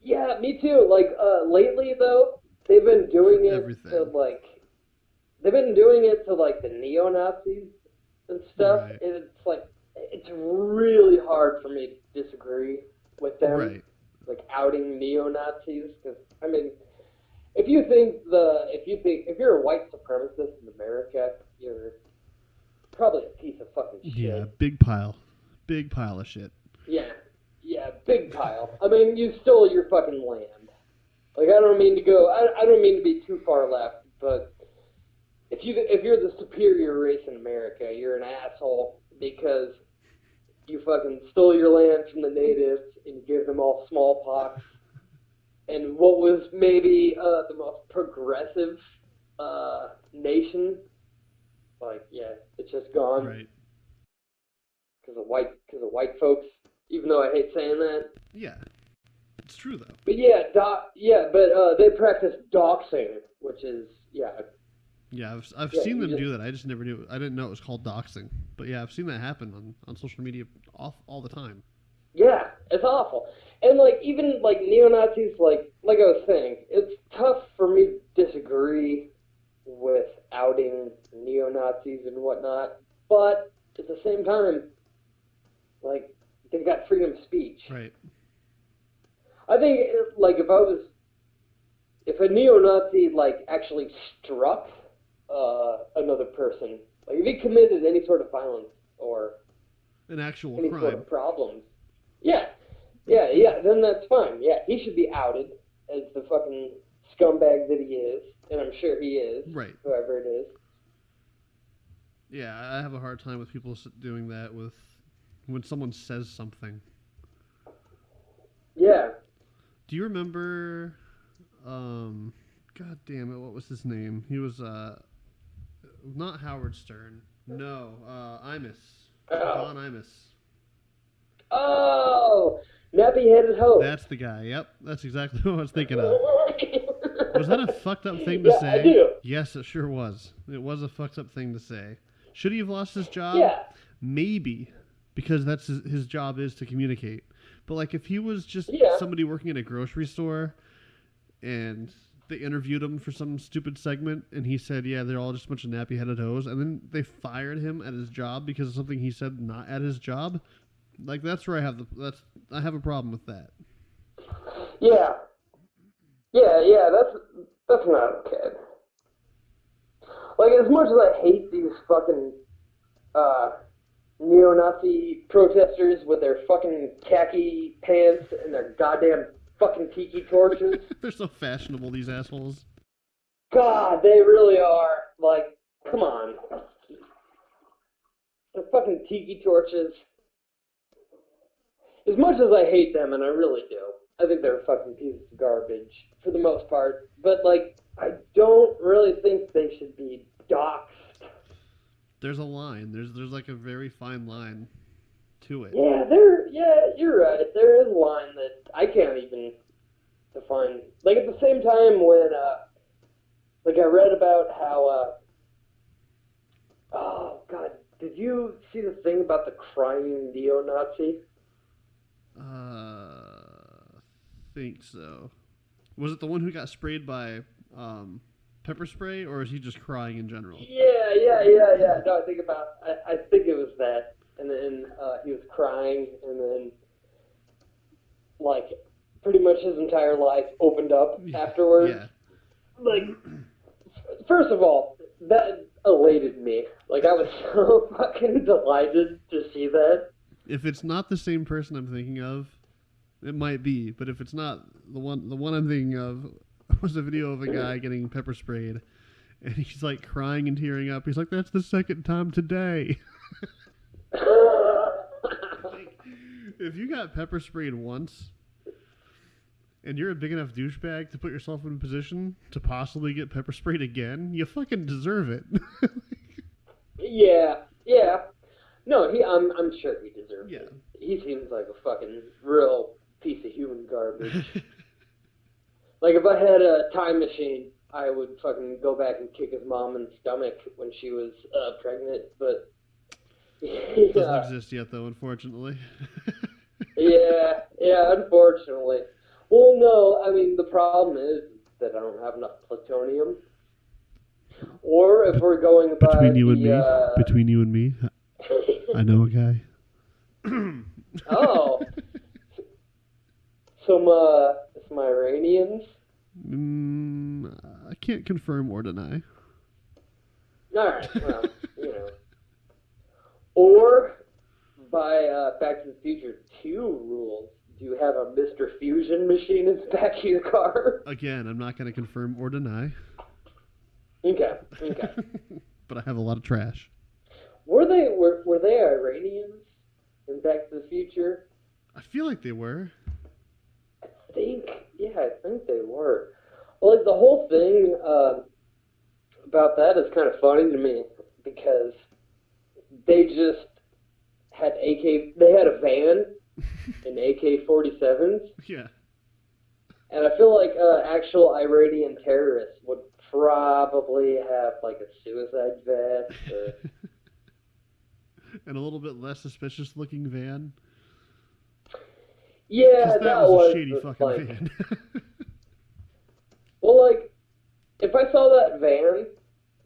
Speaker 2: Yeah, me too. Like, lately, though, they've been doing it to the neo-Nazis and stuff.
Speaker 1: Right.
Speaker 2: And it's really hard for me to disagree with them.
Speaker 1: Right.
Speaker 2: Like, outing neo-Nazis. Because, I mean, if you're a white supremacist in America, you're probably a piece of fucking shit.
Speaker 1: Yeah, big pile of shit.
Speaker 2: Yeah, big pile. I mean, you stole your fucking land. Like, I don't mean to be too far left, but if you're the superior race in America, you're an asshole because you fucking stole your land from the natives and you gave them all smallpox. And what was maybe the most progressive nation, it's just gone.
Speaker 1: Right.
Speaker 2: Because of white folks. Even though I hate saying that.
Speaker 1: Yeah, it's true though.
Speaker 2: But they practice doxing, which is
Speaker 1: Yeah, I've seen them do that. I just never knew. I didn't know it was called doxing. But yeah, I've seen that happen on social media all the time.
Speaker 2: Yeah, it's awful. And even neo-Nazis, like I was saying, it's tough for me to disagree with outing neo-Nazis and whatnot. But at the same time, they've got freedom of speech.
Speaker 1: Right.
Speaker 2: I think, if a neo-Nazi, actually struck another person, if he committed any sort of violence or
Speaker 1: an actual
Speaker 2: any
Speaker 1: crime,
Speaker 2: sort of problems, then that's fine. Yeah, he should be outed as the fucking scumbag that he is, and I'm sure he is,
Speaker 1: right?
Speaker 2: Whoever it is.
Speaker 1: Yeah, I have a hard time with people doing that when someone says something.
Speaker 2: Yeah.
Speaker 1: Do you remember, God damn it, what was his name? He was, not Howard Stern. No, Imus. Don Imus.
Speaker 2: Oh! Nappy-headed hoe.
Speaker 1: That's the guy, yep. That's exactly what I was thinking of. Was that a fucked up thing to say?
Speaker 2: I do.
Speaker 1: Yes, it sure was. It was a fucked up thing to say. Should he have lost his job?
Speaker 2: Yeah.
Speaker 1: Maybe. Because that's his job is to communicate. But if he was just somebody working in a grocery store and they interviewed him for some stupid segment, and he said, "Yeah, they're all just a bunch of nappy-headed hoes," and then they fired him at his job because of something he said not at his job. Like that's where I have a problem with that.
Speaker 2: Yeah, that's not okay. Like, as much as I hate these fucking neo-Nazi protesters with their fucking khaki pants and their goddamn fucking tiki torches.
Speaker 1: They're so fashionable, these assholes.
Speaker 2: God, they really are. Like, come on. The fucking tiki torches. As much as I hate them, and I really do, I think they're fucking pieces of garbage for the most part. But, like, I don't really think they should be doxxed.
Speaker 1: There's a line. There's like a very fine line to it.
Speaker 2: Yeah, you're right. There is a line that I can't even define. Like, at the same time when, like, I read about how, oh, God, did you see the thing about the crying neo-Nazi?
Speaker 1: Think so. Was it the one who got sprayed by, pepper spray, or is he just crying in general?
Speaker 2: Yeah. No, I think it was that. And then he was crying, and then, like, pretty much his entire life opened up afterwards.
Speaker 1: Yeah.
Speaker 2: Like, first of all, that elated me. Like, I was so fucking delighted to see that.
Speaker 1: If it's not the same person I'm thinking of, it might be. But if it's not, the one I'm thinking of was a video of a guy getting pepper sprayed, and he's like crying and tearing up. He's like, "That's the second time today." Like, if you got pepper sprayed once, and you're a big enough douchebag to put yourself in a position to possibly get pepper sprayed again, you fucking deserve it.
Speaker 2: Yeah. No, I'm sure he deserves it. He seems like a fucking real piece of human garbage. Like, if I had a time machine, I would fucking go back and kick his mom in the stomach when she was pregnant, but...
Speaker 1: It doesn't exist yet, though, unfortunately.
Speaker 2: yeah, unfortunately. Well, no, I mean, the problem is that I don't have enough plutonium. Or if we're going by
Speaker 1: between you and me, I know a guy.
Speaker 2: Oh. Some Iranians?
Speaker 1: I can't confirm or deny.
Speaker 2: Alright, well, you know. Or, by Back to the Future 2 rules, do you have a Mr. Fusion machine in the back of your car?
Speaker 1: Again, I'm not going to confirm or deny.
Speaker 2: Okay.
Speaker 1: But I have a lot of trash.
Speaker 2: Were they Iranians in Back to the Future?
Speaker 1: I feel like they were.
Speaker 2: I think they were. Well, like, the whole thing about that is kind of funny to me because they just had they had a van and AK-47s.
Speaker 1: Yeah.
Speaker 2: And I feel like actual Iranian terrorists would probably have, like, a suicide vest or...
Speaker 1: and a little bit less suspicious looking van.
Speaker 2: Yeah,
Speaker 1: that was a shady fucking van. Well,
Speaker 2: like, if I saw that van,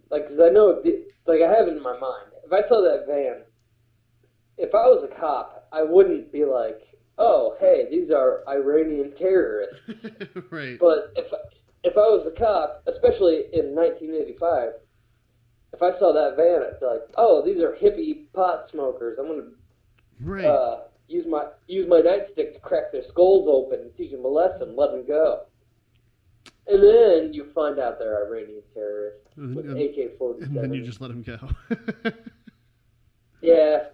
Speaker 2: like, because I know, like, I have it in my mind. If I saw that van, if I was a cop, I wouldn't be like, oh, hey, these are Iranian terrorists.
Speaker 1: Right.
Speaker 2: But if I was a cop, especially in 1985, if I saw that van, I'd be like, oh, these are hippie pot smokers. I'm going to use my nightstick to crack their skulls open and teach them a lesson, let them go. And then you find out they're Iranian terrorists with AK-47.
Speaker 1: And then you just let them go.
Speaker 2: Yeah.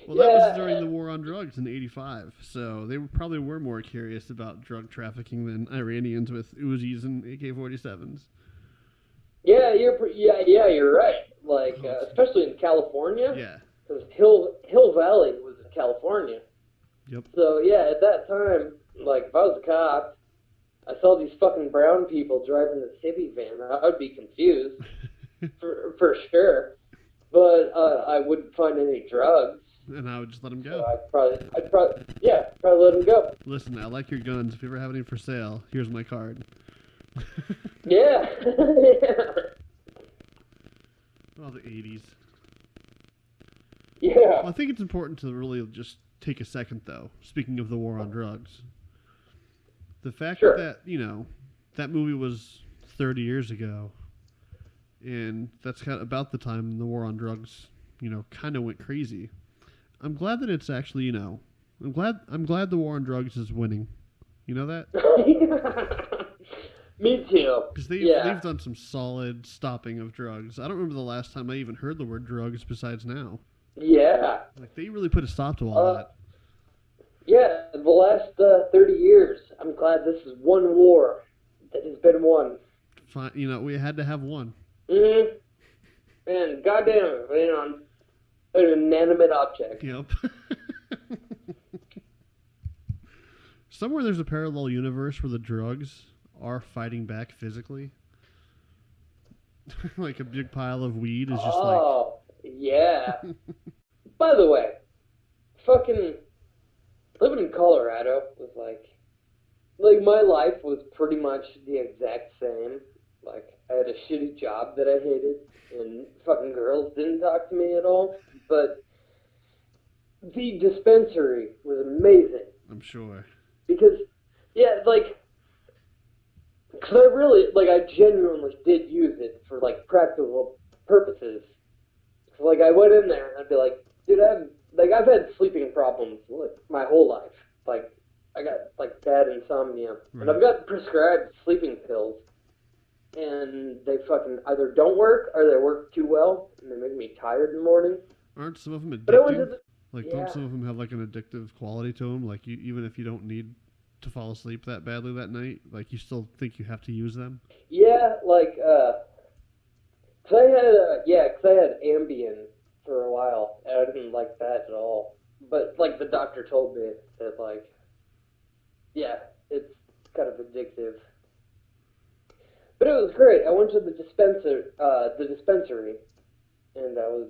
Speaker 1: Well, that was during the war on drugs in '85, so they probably were more curious about drug trafficking than Iranians with Uzis and AK-47s.
Speaker 2: Yeah, you're right. Like, especially in California.
Speaker 1: Yeah.
Speaker 2: Because Hill Valley was in California.
Speaker 1: Yep.
Speaker 2: So, yeah, at that time, like, if I was a cop, I saw these fucking brown people driving this hippie van, I would be confused, for sure. But I wouldn't find any drugs.
Speaker 1: And I would just let them go.
Speaker 2: So I'd probably let them go.
Speaker 1: Listen, I like your guns. If you ever have any for sale, here's my card.
Speaker 2: Yeah. Yeah.
Speaker 1: Oh, the 80s.
Speaker 2: Yeah.
Speaker 1: Well, I think it's important to really just take a second, though, speaking of the war on drugs. The fact that, that movie was 30 years ago, and that's kind of about the time the war on drugs, kind of went crazy. I'm glad that it's actually, I'm glad the war on drugs is winning. You know that?
Speaker 2: Me too.
Speaker 1: Because they've done some solid stopping of drugs. I don't remember the last time I even heard the word drugs besides now.
Speaker 2: Yeah.
Speaker 1: Like, they really put a stop to all that.
Speaker 2: Yeah, the last 30 years. I'm glad this is one war that has been won.
Speaker 1: Fine, we had to have one.
Speaker 2: Mm-hmm. And goddamn, on an inanimate object.
Speaker 1: Yep. Somewhere there's a parallel universe where the drugs are fighting back physically. Like a big pile of weed is just like...
Speaker 2: Oh, yeah. By the way, fucking living in Colorado was like my life was pretty much the exact same. Like, I had a shitty job that I hated, and fucking girls didn't talk to me at all. But the dispensary was amazing.
Speaker 1: I'm sure.
Speaker 2: Because, yeah, because I genuinely did use it for, practical purposes. So, I went in there, and I'd be like, dude, I've had sleeping problems, my whole life. I got, bad insomnia. Right. And I've got prescribed sleeping pills. And they fucking either don't work, or they work too well, and they make me tired in the morning.
Speaker 1: Aren't some of them addictive? Don't some of them have, an addictive quality to them? Even if you don't need to fall asleep that badly that night, you still think you have to use them?
Speaker 2: Yeah, cause I had Ambien for a while, and I didn't like that at all. But, the doctor told me that, yeah, it's kind of addictive. But it was great. I went to the dispensary, and I was,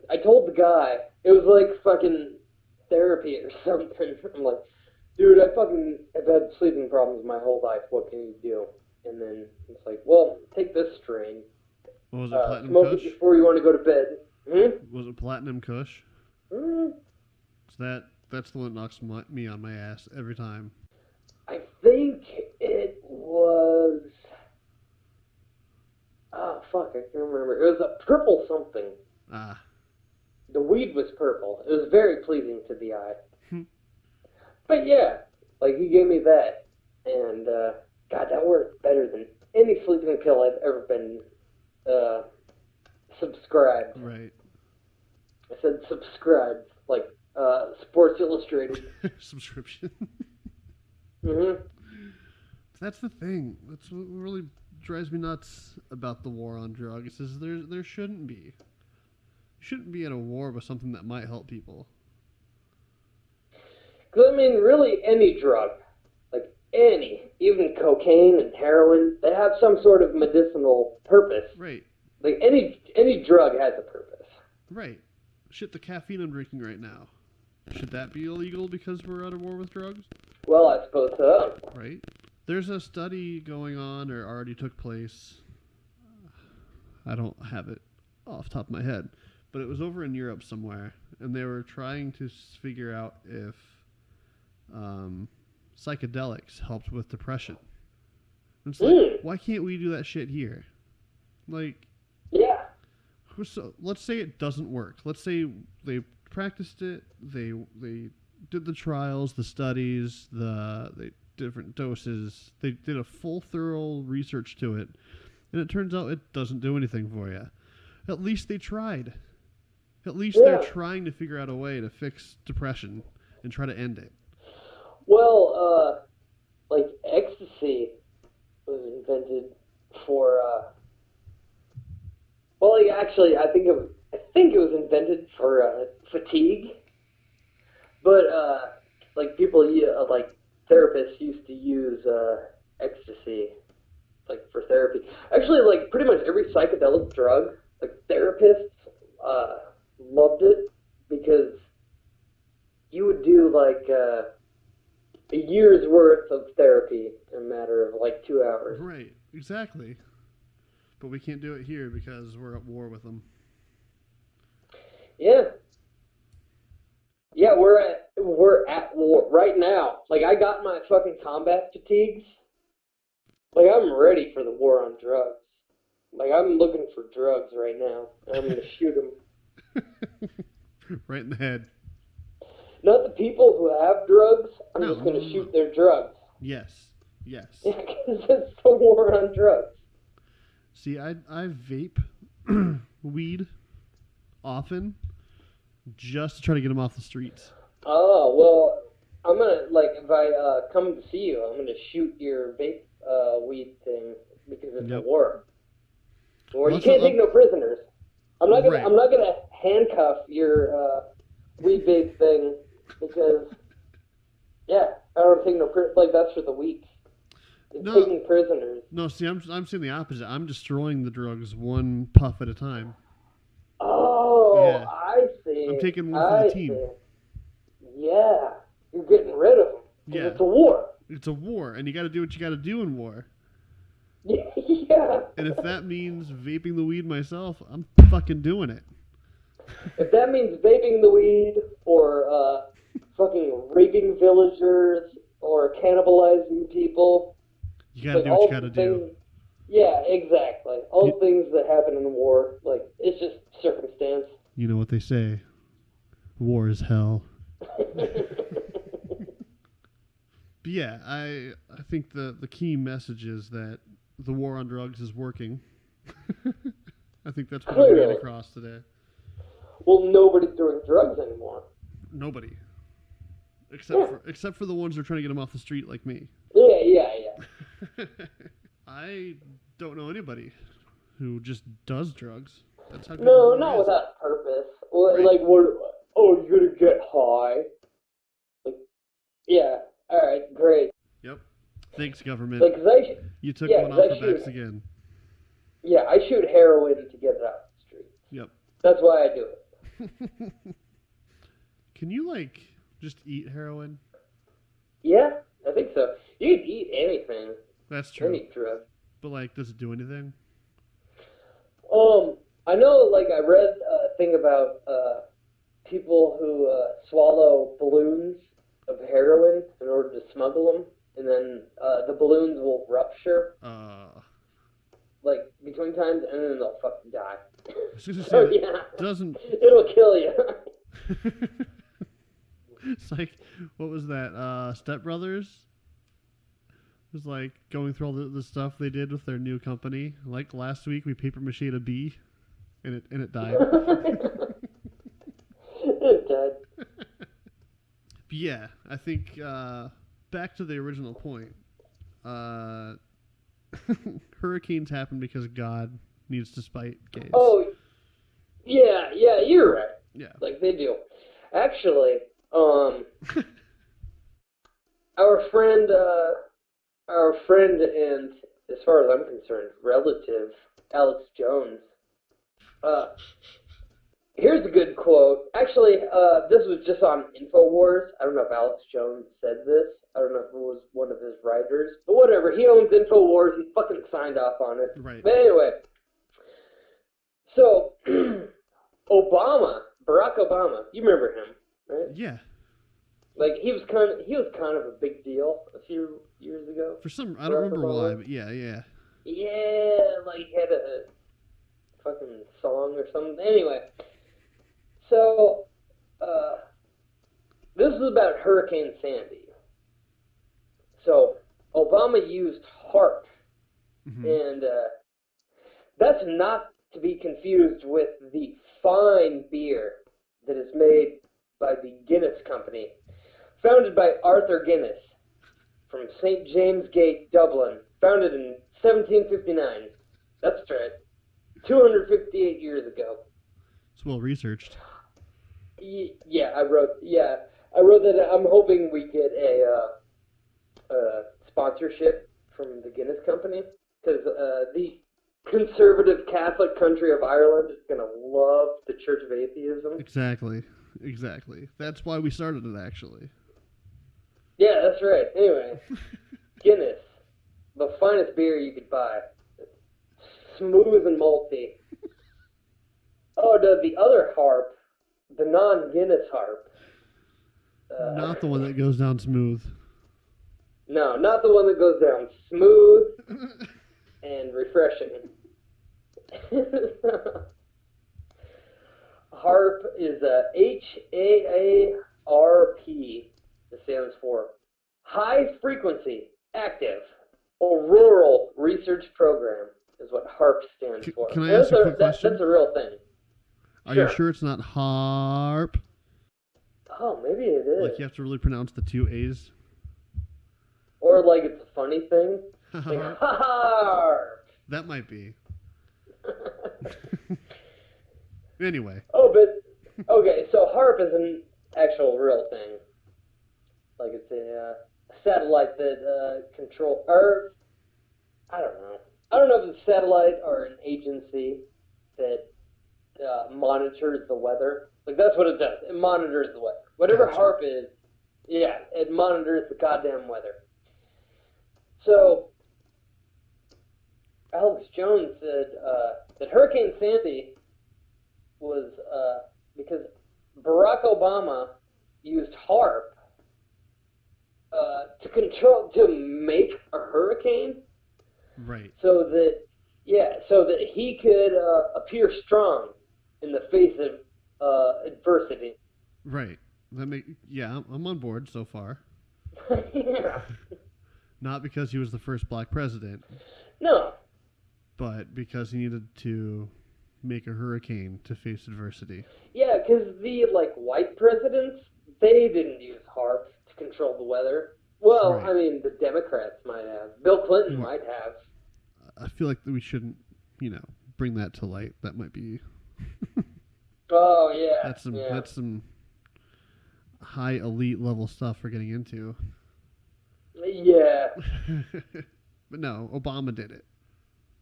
Speaker 2: I told the guy, it was fucking therapy or something. I'm like, dude, I fucking have had sleeping problems my whole life. What can you do? And then it's like, well, take this strain.
Speaker 1: What was it, Platinum
Speaker 2: smoke
Speaker 1: Kush?
Speaker 2: It before you want to go to bed.
Speaker 1: Was it Platinum Kush? That's the one that knocks me on my ass every time.
Speaker 2: I think it was... Oh, fuck, I can't remember. It was a purple something.
Speaker 1: Ah.
Speaker 2: The weed was purple. It was very pleasing to the eye. But yeah, he gave me that. And, God, that worked better than any sleeping pill I've ever been subscribed.
Speaker 1: Right.
Speaker 2: I said subscribed, Sports Illustrated.
Speaker 1: Subscription.
Speaker 2: Mm-hmm.
Speaker 1: That's the thing. That's what really drives me nuts about the war on drugs is there shouldn't be. You shouldn't be at a war with something that might help people.
Speaker 2: Because, really any drug, any, even cocaine and heroin, they have some sort of medicinal purpose.
Speaker 1: Right.
Speaker 2: Any drug has a purpose.
Speaker 1: Right. Shit, the caffeine I'm drinking right now. Should that be illegal because we're at a war with drugs?
Speaker 2: Well, I suppose so.
Speaker 1: Right. There's a study going on, or already took place. I don't have it off the top of my head, but it was over in Europe somewhere, and they were trying to figure out if psychedelics helped with depression. And it's why can't we do that shit here?
Speaker 2: Yeah.
Speaker 1: So let's say it doesn't work. Let's say they practiced it, they did the trials, the studies, the different doses. They did a full, thorough research to it, and it turns out it doesn't do anything for you. At least they tried. At least they're trying to figure out a way to fix depression and try to end it.
Speaker 2: Well, ecstasy was invented for. Actually, I think it was invented for fatigue, but people, therapists used to use ecstasy, for therapy. Actually, pretty much every psychedelic drug, therapists loved it because you would do a year's worth of therapy in a matter of 2 hours.
Speaker 1: Right. Exactly. But we can't do it here because we're at war with them.
Speaker 2: Yeah. Yeah, we're at war right now. Like, I got my fucking combat fatigues. Like, I'm ready for the war on drugs. Like, I'm looking for drugs right now. And I'm gonna shoot them.
Speaker 1: Right in the head.
Speaker 2: Not the people who have drugs. I'm just gonna shoot their drugs.
Speaker 1: Yes.
Speaker 2: Yeah, because it's the war on drugs.
Speaker 1: See, I vape weed often just to try to get them off the streets.
Speaker 2: Oh, well, I'm gonna, like, if I come to see you, I'm gonna shoot your vape weed thing because it's a war. Or you can't take no prisoners. I'm not gonna handcuff your weed vape thing because, yeah, I don't take no like, that's for the weak. It's taking prisoners.
Speaker 1: No, see, I'm saying the opposite. I'm destroying the drugs one puff at a time.
Speaker 2: Oh, yeah. I see.
Speaker 1: I'm taking one for the team.
Speaker 2: See. Yeah, you're getting rid of them. Yeah, it's a war.
Speaker 1: It's a war, and you got to do what you got to do in war.
Speaker 2: Yeah.
Speaker 1: And if that means vaping the weed myself, I'm fucking doing it.
Speaker 2: If that means vaping the weed, or fucking raping villagers, or cannibalizing people,
Speaker 1: you gotta do what you gotta do.
Speaker 2: Yeah, exactly. All things that happen in war, like, it's just circumstance.
Speaker 1: You know what they say, war is hell. But yeah, I think the key message is that the war on drugs is working. I think that's what we ran across today.
Speaker 2: Well, nobody's doing drugs anymore.
Speaker 1: Nobody. Except for the ones who are trying to get them off the street like me.
Speaker 2: Yeah.
Speaker 1: I don't know anybody who just does drugs. That's how
Speaker 2: not without purpose. Right. Like, you're gonna get high. Like, yeah. All right, great.
Speaker 1: Yep. Thanks, government.
Speaker 2: Like,
Speaker 1: you took one off the backs again.
Speaker 2: Yeah, I shoot heroin to get it out the street.
Speaker 1: Yep.
Speaker 2: That's why I do it.
Speaker 1: Can you, like, just eat heroin?
Speaker 2: Yeah, I think so. You can eat anything.
Speaker 1: That's true.
Speaker 2: Any drug.
Speaker 1: But, like, does it do anything?
Speaker 2: I know, like, I read a thing about people who swallow balloons of heroin in order to smuggle them, and then the balloons will rupture. Like, between times, and then they'll fucking die. So, yeah. It'll kill you.
Speaker 1: It's like, what was that? Step Brothers? It was like going through all the stuff they did with their new company. Like last week, we paper mache'd a bee, and it died.
Speaker 2: It died.
Speaker 1: But yeah, I think back to the original point. Hurricanes happen because God needs to spite gays.
Speaker 2: Oh, yeah, you're right.
Speaker 1: Yeah,
Speaker 2: like they do. Actually, our friend and, as far as I'm concerned, relative, Alex Jones. Here's a good quote. Actually, this was just on InfoWars. I don't know if Alex Jones said this. I don't know if it was one of his writers. But whatever. He owns InfoWars. He fucking signed off on it.
Speaker 1: Right.
Speaker 2: But anyway. So, Barack Obama, you remember him, right?
Speaker 1: Yeah.
Speaker 2: Like, he was kind of a big deal a few years ago.
Speaker 1: For some, I don't remember why, but yeah.
Speaker 2: Yeah, like, he had a fucking song or something. Anyway, so, this is about Hurricane Sandy. So, Obama used HARP, and that's not to be confused with the fine beer that is made by the Guinness Company, founded by Arthur Guinness from St. James Gate, Dublin, founded in 1759. That's right, 258 years ago.
Speaker 1: It's well researched.
Speaker 2: Yeah, I wrote that. I'm hoping we get a sponsorship from the Guinness Company, because the conservative Catholic country of Ireland is going to love the Church of Atheism.
Speaker 1: Exactly. That's why we started it, actually.
Speaker 2: Yeah, that's right. Anyway, Guinness. the finest beer you could buy. Smooth and malty. Oh, the other harp, the non-Guinness harp.
Speaker 1: Not the one that goes down smooth.
Speaker 2: No, not the one that goes down smooth and refreshing. HARP is HAARP. It stands for High Frequency Active Auroral Research Program. Is what HARP stands for.
Speaker 1: Can I ask a quick question?
Speaker 2: That's a real thing.
Speaker 1: Are you sure it's not HARP?
Speaker 2: Oh, maybe it is.
Speaker 1: Like you have to really pronounce the two A's?
Speaker 2: Or like it's a funny thing. Like, HARP!
Speaker 1: That might be. Anyway.
Speaker 2: Oh, but, okay, so HARP is an actual real thing. Like it's a satellite that or, I don't know. I don't know if it's a satellite or an agency that monitors the weather. Like, that's what it does. It monitors the weather. Whatever
Speaker 1: Gotcha.
Speaker 2: HARP is, yeah, it monitors the goddamn weather. So, Alex Jones said that Hurricane Sandy was because Barack Obama used HARP to make a hurricane.
Speaker 1: Right.
Speaker 2: So that he could appear strong in the face of adversity.
Speaker 1: Right. I'm on board so far.
Speaker 2: Yeah.
Speaker 1: Not because he was the first black president.
Speaker 2: No.
Speaker 1: But because he needed to make a hurricane to face adversity.
Speaker 2: Yeah, because the white presidents, they didn't use HARP to control the weather. Well,
Speaker 1: right.
Speaker 2: I mean, the Democrats might have. Bill Clinton might have.
Speaker 1: I feel like we shouldn't, bring that to light. That might be.
Speaker 2: Oh yeah.
Speaker 1: That's some high elite level stuff we're getting into.
Speaker 2: Yeah.
Speaker 1: But no, Obama did it.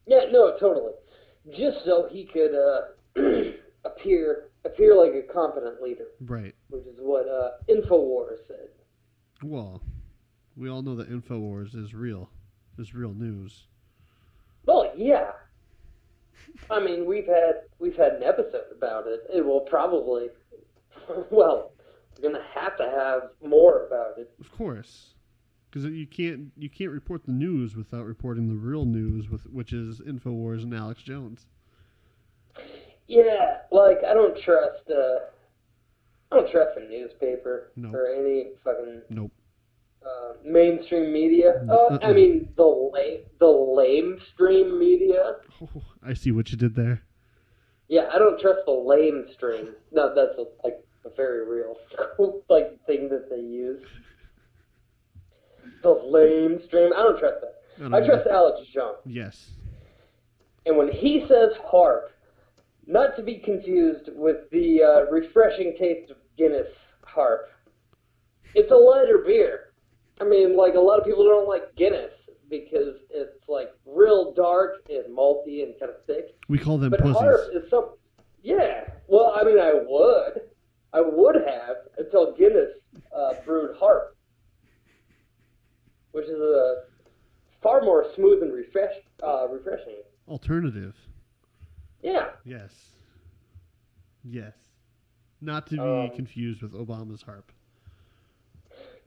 Speaker 2: Yeah, no, totally. Just so he could appear like a competent leader.
Speaker 1: Right.
Speaker 2: Which is what InfoWars said.
Speaker 1: Well, we all know that InfoWars is real news.
Speaker 2: Well, yeah. I mean, we've had an episode about it. It will probably, we're gonna have more about it.
Speaker 1: Of course, because you can't report the news without reporting the real news, which is InfoWars and Alex Jones.
Speaker 2: Yeah, I don't trust a newspaper or any fucking mainstream media. I mean the lamestream media.
Speaker 1: Oh, I see what you did there.
Speaker 2: Yeah, I don't trust the lamestream. No, that's a very real thing that they use. The lamestream. I don't trust that. I trust Alex Jones.
Speaker 1: Yes.
Speaker 2: And when he says HARP, not to be confused with the refreshing taste of Guinness HARP, it's a lighter beer. I mean, a lot of people don't like Guinness because it's real dark and malty and kind of thick.
Speaker 1: We call them
Speaker 2: but
Speaker 1: pussies.
Speaker 2: HARP is yeah. Well, I mean, I would have until Guinness brewed HARP, which is a far more smooth and refreshing
Speaker 1: alternative.
Speaker 2: Yeah.
Speaker 1: Yes. Not to be confused with Obama's HARP.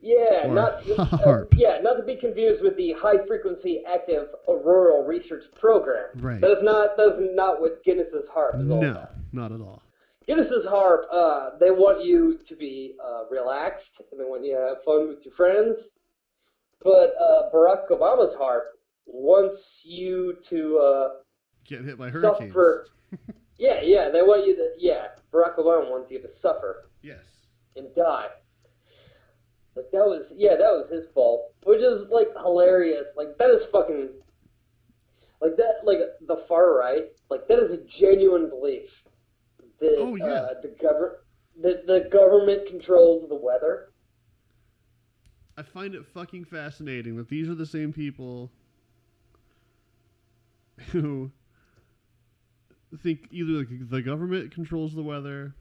Speaker 2: Yeah,
Speaker 1: or
Speaker 2: not
Speaker 1: HARP.
Speaker 2: not to be confused with the High Frequency Active Auroral Research Program.
Speaker 1: Right.
Speaker 2: That is not what Guinness's HARP is all about.
Speaker 1: No, not at all.
Speaker 2: Guinness's HARP, they want you to be relaxed, and they want you to have fun with your friends. But Barack Obama's HARP wants you to
Speaker 1: get hit by hurricanes.
Speaker 2: Suffer. Yeah, they want you to. Yeah, Barack Obama wants you to suffer.
Speaker 1: Yes.
Speaker 2: And die. That was his fault, which is hilarious. That is fucking the far right. That is a genuine belief that the government controls the weather.
Speaker 1: I find it fucking fascinating that these are the same people who think either the government controls the weather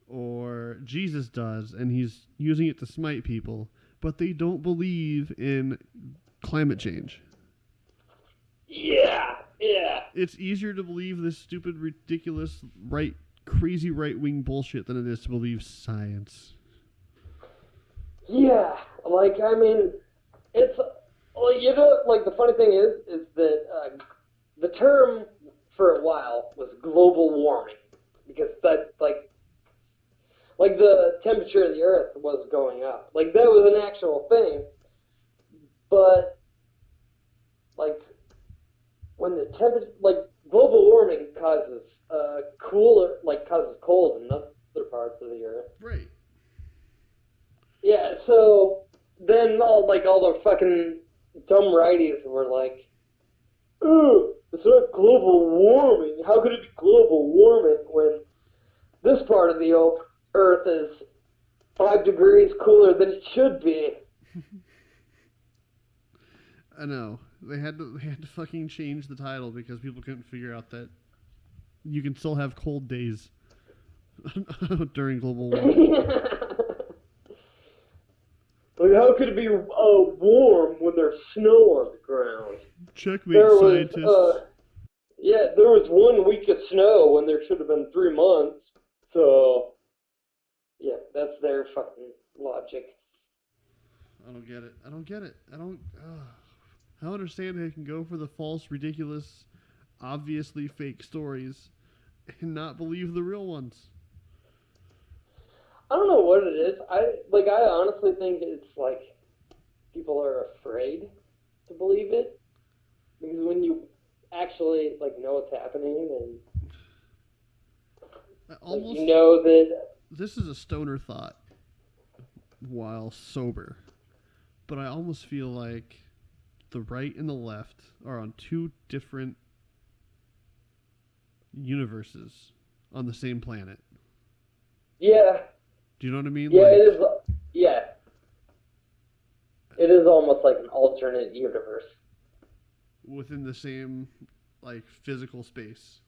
Speaker 1: or Jesus does, and he's using it to smite people, but they don't believe in climate change.
Speaker 2: Yeah, yeah.
Speaker 1: It's easier to believe this stupid, ridiculous, crazy right-wing bullshit than it is to believe science.
Speaker 2: Yeah, like, I mean, it's, well, you know, like, the funny thing is that the term for a while was global warming, because that, like the temperature of the Earth was going up. Like, that was an actual thing, but, like, when the temperature, like, global warming causes causes cold in other parts of the Earth.
Speaker 1: Right.
Speaker 2: Yeah, so then all the fucking dumb righties were like, "Ooh, it's not global warming. How could it be global warming when this part of the Earth is 5 degrees cooler than it should be?"
Speaker 1: I know. They had to fucking change the title because people couldn't figure out that you can still have cold days during global warming.
Speaker 2: Like, how could it be warm when there's snow on the ground?
Speaker 1: Checkmate, scientists.
Speaker 2: There was 1 week of snow when there should have been 3 months. So, yeah, that's their fucking logic.
Speaker 1: I don't get it. I don't understand how you can go for the false, ridiculous, obviously fake stories and not believe the real ones.
Speaker 2: I don't know what it is. I honestly think it's like people are afraid to believe it, because when you actually know what's happening and you know that
Speaker 1: this is a stoner thought while sober, but I almost feel like the right and the left are on two different universes on the same planet.
Speaker 2: Yeah.
Speaker 1: Do you know what I mean?
Speaker 2: Yeah, it is. Yeah. It is almost like an alternate universe.
Speaker 1: Within the same, physical space.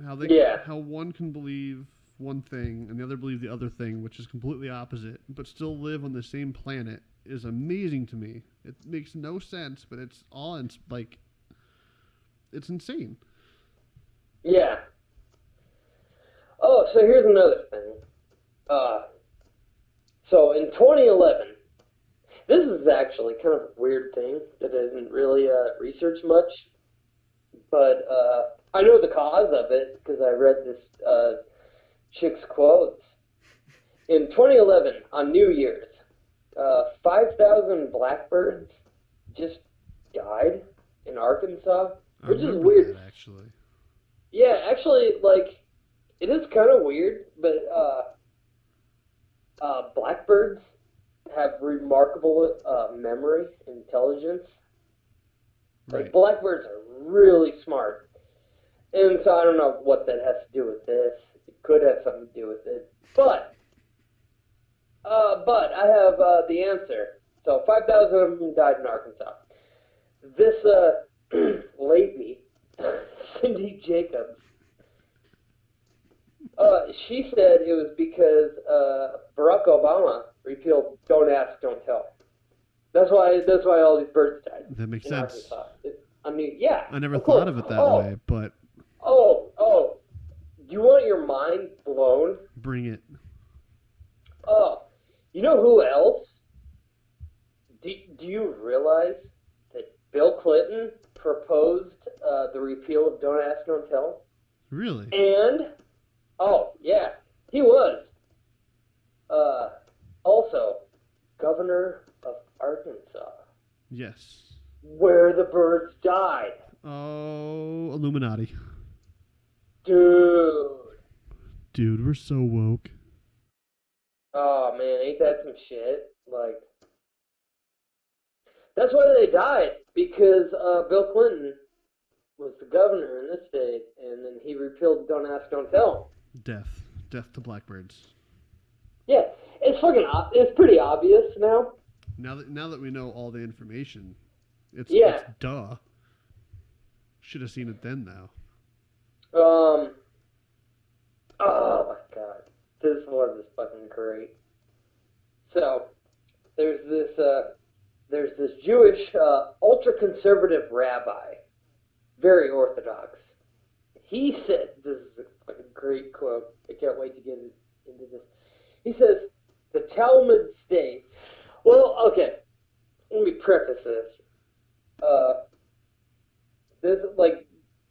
Speaker 1: How one can believe one thing and the other believe the other thing, which is completely opposite, but still live on the same planet, is amazing to me. It makes no sense, but it's it's insane.
Speaker 2: Yeah. Oh, so here's another thing. So in 2011, this is actually kind of a weird thing that I didn't really research much, but I know the cause of it because I read this chick's quotes. In 2011, on New Year's, 5,000 blackbirds just died in Arkansas, which is weird.
Speaker 1: That, actually.
Speaker 2: Yeah, actually, it is kind of weird, but blackbirds have remarkable memory, intelligence.
Speaker 1: Right.
Speaker 2: Blackbirds are really smart. And so I don't know what that has to do with this. It could have something to do with it. But I have the answer. So 5,000 of them died in Arkansas. This lady, Cindy Jacobs, she said it was because Barack Obama repealed "Don't Ask, Don't Tell." That's why all these birds died.
Speaker 1: That makes sense.
Speaker 2: Yeah.
Speaker 1: I never thought of it that way, but.
Speaker 2: Oh, do you want your mind blown?
Speaker 1: Bring it.
Speaker 2: Oh, you know who else? Do you realize that Bill Clinton proposed the repeal of "Don't Ask, Don't Tell"?
Speaker 1: Really?
Speaker 2: And yeah, he was also governor of Arkansas.
Speaker 1: Yes.
Speaker 2: Where the birds died.
Speaker 1: Oh, Illuminati.
Speaker 2: Dude,
Speaker 1: we're so woke.
Speaker 2: Oh man, ain't that some shit? That's why they died, because Bill Clinton was the governor in this state, and then he repealed "Don't Ask, Don't Tell."
Speaker 1: Death to blackbirds.
Speaker 2: Yeah, it's pretty obvious now.
Speaker 1: Now that we know all the information, it's duh. Should have seen it then, though.
Speaker 2: Oh my god, this one is fucking great. So there's this there's this Jewish ultra-conservative rabbi, very orthodox. He said, this is a great quote, I can't wait to get into this. He says, the Talmud states, well, okay, let me preface this. This is like,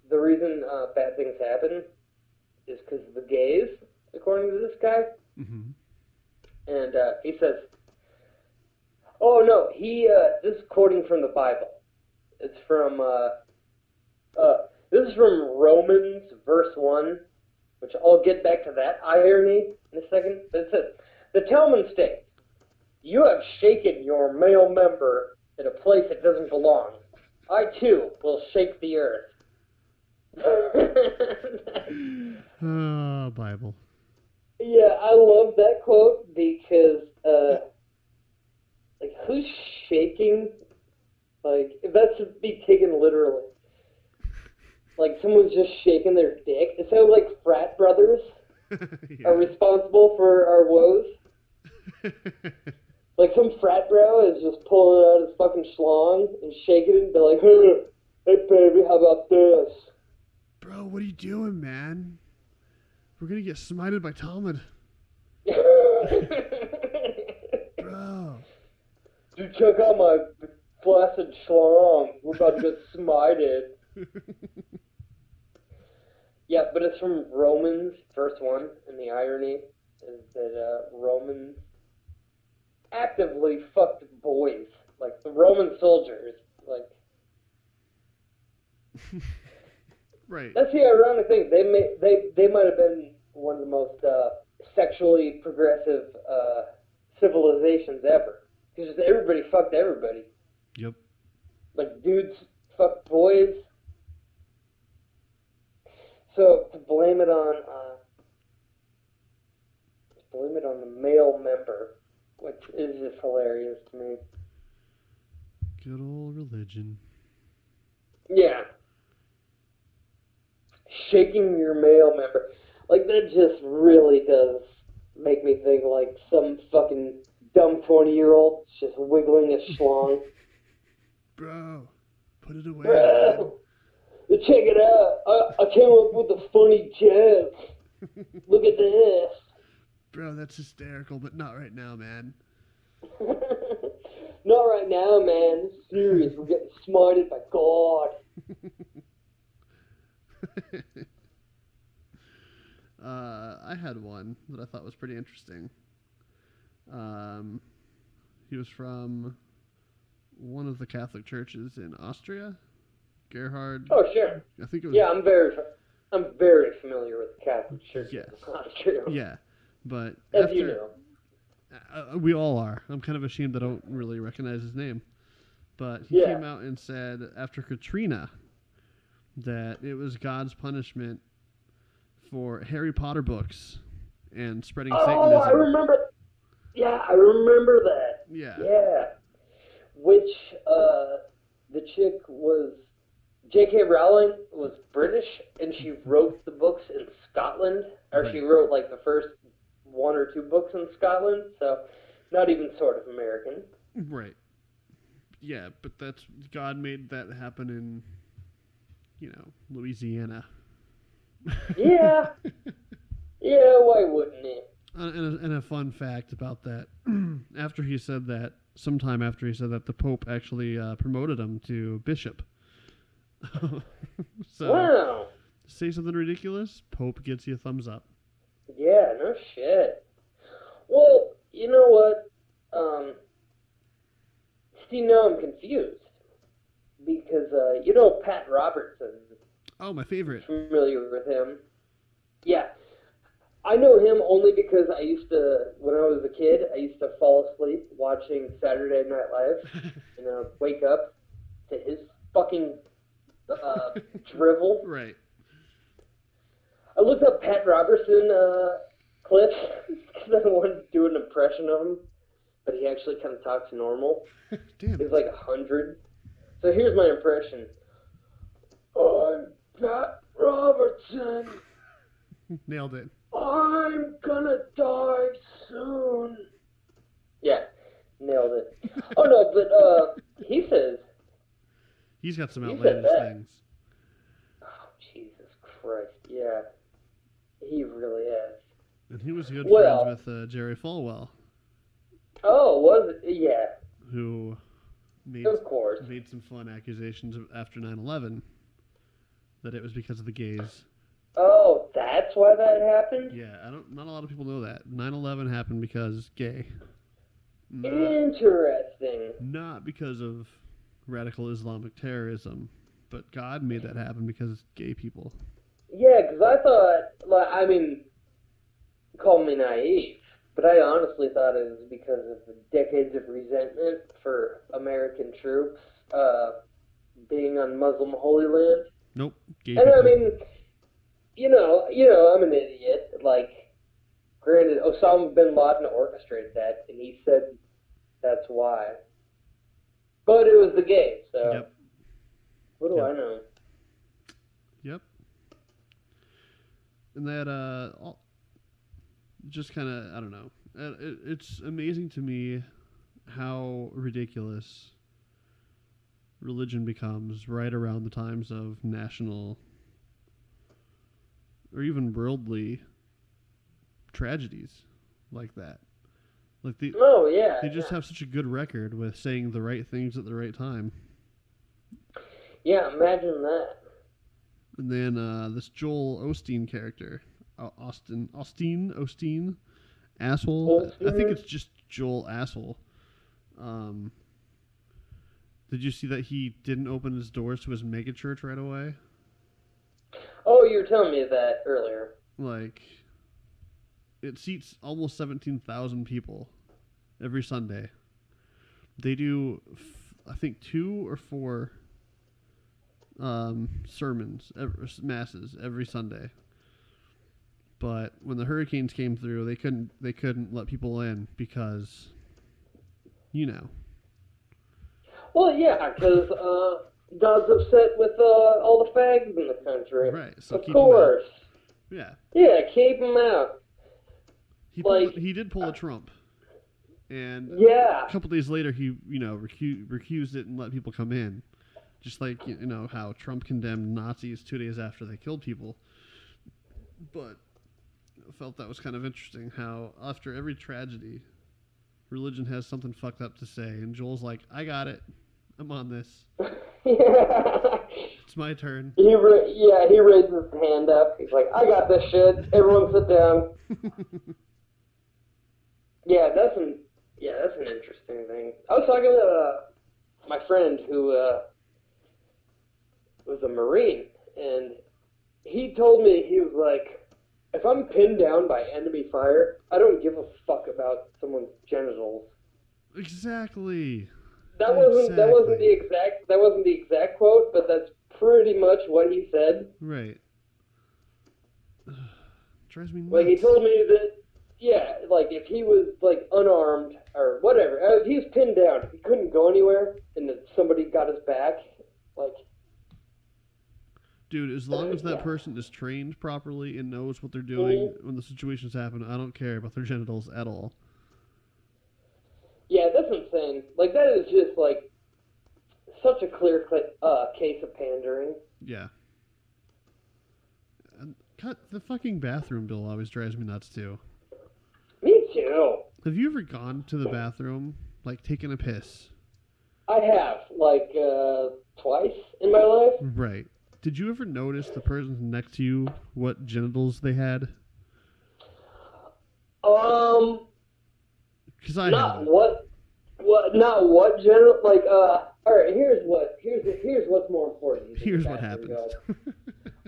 Speaker 2: the reason bad things happen is because of the gays, according to this guy. Mm-hmm. And he says, oh no, this is quoting from the Bible. It's from, this is from Romans, verse 1, which I'll get back to that irony in a second. But it says, the Talmud states, you have shaken your male member in a place it doesn't belong. I too will shake the earth.
Speaker 1: Bible.
Speaker 2: Yeah, I love that quote because, like, who's shaking? Like, if that should be taken literally. Like, someone's just shaking their dick. It sounds like frat brothers are responsible for our woes. Like, some frat bro is just pulling out his fucking schlong and shaking it and be like, hey, baby, how about this?
Speaker 1: Bro, what are you doing, man? We're gonna get smited by Talmud. Bro.
Speaker 2: Dude, check out my flaccid schlong. We're about to get smited. Yeah, but it's from Romans, verse 1, and the irony is that Romans actively fucked boys. Like, the Roman soldiers, like...
Speaker 1: Right.
Speaker 2: That's the ironic thing. They might have been one of the most sexually progressive civilizations ever. Because everybody fucked everybody.
Speaker 1: Yep.
Speaker 2: Like, dudes fucked boys. So to blame it on the male member, which is just hilarious to me.
Speaker 1: Good old religion.
Speaker 2: Yeah. Shaking your male member. Like, that just really does make me think like some fucking dumb 20-year-old just wiggling a schlong.
Speaker 1: Bro, put it away.
Speaker 2: Bro, check it out. I came up with a funny joke. Look at this.
Speaker 1: Bro, that's hysterical, but not right now, man.
Speaker 2: Not right now, man. It's serious. We're getting smited by God.
Speaker 1: I had one that I thought was pretty interesting. He was from one of the Catholic churches in Austria, Gerhard.
Speaker 2: Oh, sure.
Speaker 1: I think it was.
Speaker 2: Yeah, I'm very familiar with the Catholic Church in Austria.
Speaker 1: Yeah, but
Speaker 2: as
Speaker 1: after,
Speaker 2: you know,
Speaker 1: we all are. I'm kind of ashamed I don't really recognize his name, but he came out and said after Katrina that it was God's punishment for Harry Potter books and spreading Satanism.
Speaker 2: Oh, I remember. Yeah, I remember that.
Speaker 1: Yeah.
Speaker 2: Yeah. Which, the chick was, J.K. Rowling was British, and she wrote the books in Scotland, or
Speaker 1: Right.
Speaker 2: she wrote, like, the first one or two books in Scotland, so not even sort of American.
Speaker 1: Right. Yeah, but God made that happen in, Louisiana.
Speaker 2: Yeah. Yeah, why wouldn't he?
Speaker 1: And a fun fact about that, sometime after he said that, the Pope actually promoted him to bishop. So,
Speaker 2: wow.
Speaker 1: Say something ridiculous, Pope gets you a thumbs up.
Speaker 2: Yeah, no shit. Well, you know what? See, now I'm confused. Because, Pat Robertson.
Speaker 1: Oh, my favorite.
Speaker 2: Familiar with him. Yeah. I know him only because when I was a kid, I used to fall asleep watching Saturday Night Live and wake up to his fucking drivel.
Speaker 1: Right.
Speaker 2: I looked up Pat Robertson clips because I wanted to do an impression of him, but he actually kind of talks normal.
Speaker 1: Damn.
Speaker 2: He's like 100. So here's my impression. I'm Pat Robertson.
Speaker 1: Nailed it.
Speaker 2: I'm gonna die soon. Yeah, nailed it. Oh no, but he says
Speaker 1: he's got some outlandish things.
Speaker 2: Oh Jesus Christ! Yeah, he really has.
Speaker 1: And he was good friends with Jerry Falwell.
Speaker 2: Oh, was it? Yeah.
Speaker 1: Who made some fun accusations after 9/11 that it was because of the gays.
Speaker 2: Oh, that's why that happened?
Speaker 1: Yeah, not a lot of people know that. 9/11 happened because gay.
Speaker 2: Interesting.
Speaker 1: Not because of radical Islamic terrorism, but God made that happen because it's gay people.
Speaker 2: Yeah, because I thought, call me naive, but I honestly thought it was because of the decades of resentment for American troops being on Muslim Holy Land.
Speaker 1: Nope. Gay
Speaker 2: and
Speaker 1: people.
Speaker 2: I mean, I'm an idiot. Like, granted, Osama bin Laden orchestrated that, and he said that's why. But it was the gays, so
Speaker 1: yep.
Speaker 2: What do I know?
Speaker 1: Yep. And that, just kind of, I don't know. It's amazing to me how ridiculous religion becomes right around the times of national or even worldly tragedies like that. Like they just have such a good record with saying the right things at the right time.
Speaker 2: Yeah, imagine that.
Speaker 1: And then this Joel Osteen character, Osteen, asshole. I think it's just Joel asshole. Did you see that he didn't open his doors to his megachurch right away?
Speaker 2: Oh, you were telling me that earlier.
Speaker 1: Like, it seats almost 17,000 people every Sunday. They do, I think, 2 or 4 sermons, masses every Sunday. But when the hurricanes came through, they couldn't let people in because,
Speaker 2: Well, yeah, because God's upset with all the fags in the country.
Speaker 1: Right. So
Speaker 2: of course.
Speaker 1: Yeah.
Speaker 2: Yeah, keep them out.
Speaker 1: He did pull a Trump, and
Speaker 2: a
Speaker 1: couple days later he recused it and let people come in, just like how Trump condemned Nazis 2 days after they killed people. But I felt that was kind of interesting how after every tragedy, religion has something fucked up to say, and Joel's like, I got it, I'm on this. It's my turn.
Speaker 2: He raised his hand up. He's like, I got this shit. Everyone sit down. That's an interesting thing. I was talking to my friend who was a Marine, and he told me, he was like, if I'm pinned down by enemy fire, I don't give a fuck about someone's genitals.
Speaker 1: Exactly.
Speaker 2: That wasn't the exact quote, but that's pretty much what he said.
Speaker 1: Right. Drives me nuts.
Speaker 2: Like, he told me that, like, if he was, like, unarmed or whatever, if he was pinned down, if he couldn't go anywhere and that somebody got his back, like...
Speaker 1: Dude, as long as that person is trained properly and knows what they're doing when the situations happen, I don't care about their genitals at all.
Speaker 2: Yeah, that's insane. Like, that is just, like, such a clear case of pandering.
Speaker 1: Yeah. And the fucking bathroom bill always drives me nuts, too.
Speaker 2: Me too.
Speaker 1: Have you ever gone to the bathroom, like, taken a piss?
Speaker 2: I have, like, twice in my life.
Speaker 1: Right. Did you ever notice the person next to you, what genitals they had? Because I
Speaker 2: not
Speaker 1: haven't.
Speaker 2: Not what genital, like, all right, here's what's more important.
Speaker 1: Here's what happens.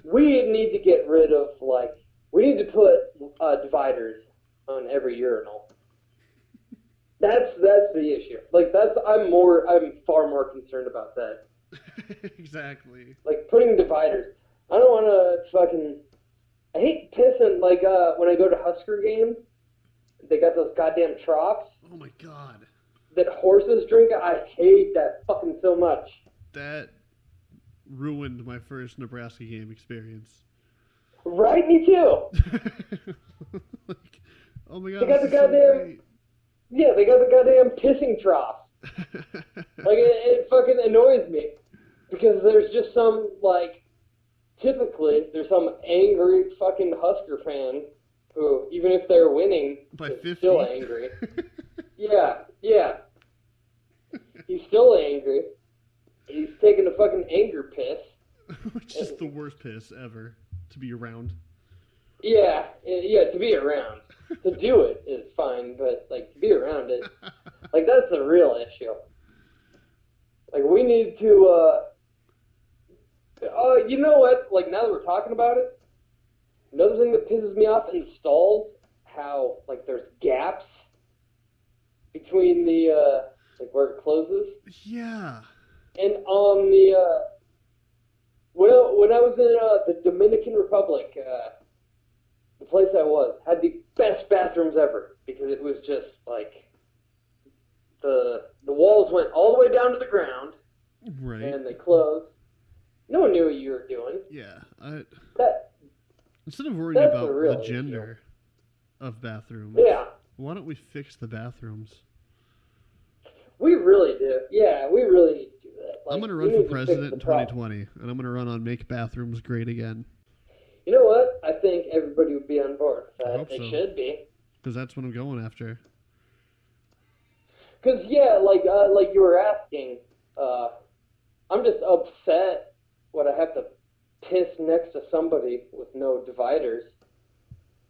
Speaker 2: We need to get rid of, like, we need to put dividers on every urinal. That's the issue. Like, I'm far more concerned about that.
Speaker 1: Exactly.
Speaker 2: Like, putting dividers. I don't want to I hate pissing, like, when I go to Husker games, they got those goddamn troughs.
Speaker 1: Oh my god.
Speaker 2: That horses drink. I hate that fucking so much.
Speaker 1: That ruined my first Nebraska game experience.
Speaker 2: Right, me too.
Speaker 1: Like, oh my god.
Speaker 2: They got the goddamn pissing trough. Like, it fucking annoys me. Because there's just some, like, typically, there's some angry fucking Husker fan who, even if they're winning,
Speaker 1: by 50?
Speaker 2: is still angry. Yeah. He's still angry. He's taking a fucking anger piss.
Speaker 1: Which is the worst piss ever to be around.
Speaker 2: Yeah, to be around. To do it is fine, but, like, to be around it, like, that's the real issue. Like, we need to, you know what? Like, now that we're talking about it, another thing that pisses me off in stalls, how, like, there's gaps between the, like, where it closes.
Speaker 1: Yeah.
Speaker 2: And on the, when I was in the Dominican Republic, the place I was had the best bathrooms ever because it was just, like, the walls went all the way down to the ground.
Speaker 1: Right.
Speaker 2: And they closed. No one knew what you were doing.
Speaker 1: Yeah. Instead of
Speaker 2: That's
Speaker 1: worrying about
Speaker 2: the real
Speaker 1: the gender of bathrooms, why don't we fix the bathrooms?
Speaker 2: We really do. Yeah, we really need to do that. Like,
Speaker 1: I'm going to run for president in 2020, and I'm going to run on Make Bathrooms Great Again.
Speaker 2: You know what? I think everybody would be on board with that.
Speaker 1: I hope
Speaker 2: they
Speaker 1: so.
Speaker 2: should be.
Speaker 1: Because that's what I'm going after.
Speaker 2: Because, yeah, like you were asking, I'm just upset when I have to piss next to somebody with no dividers.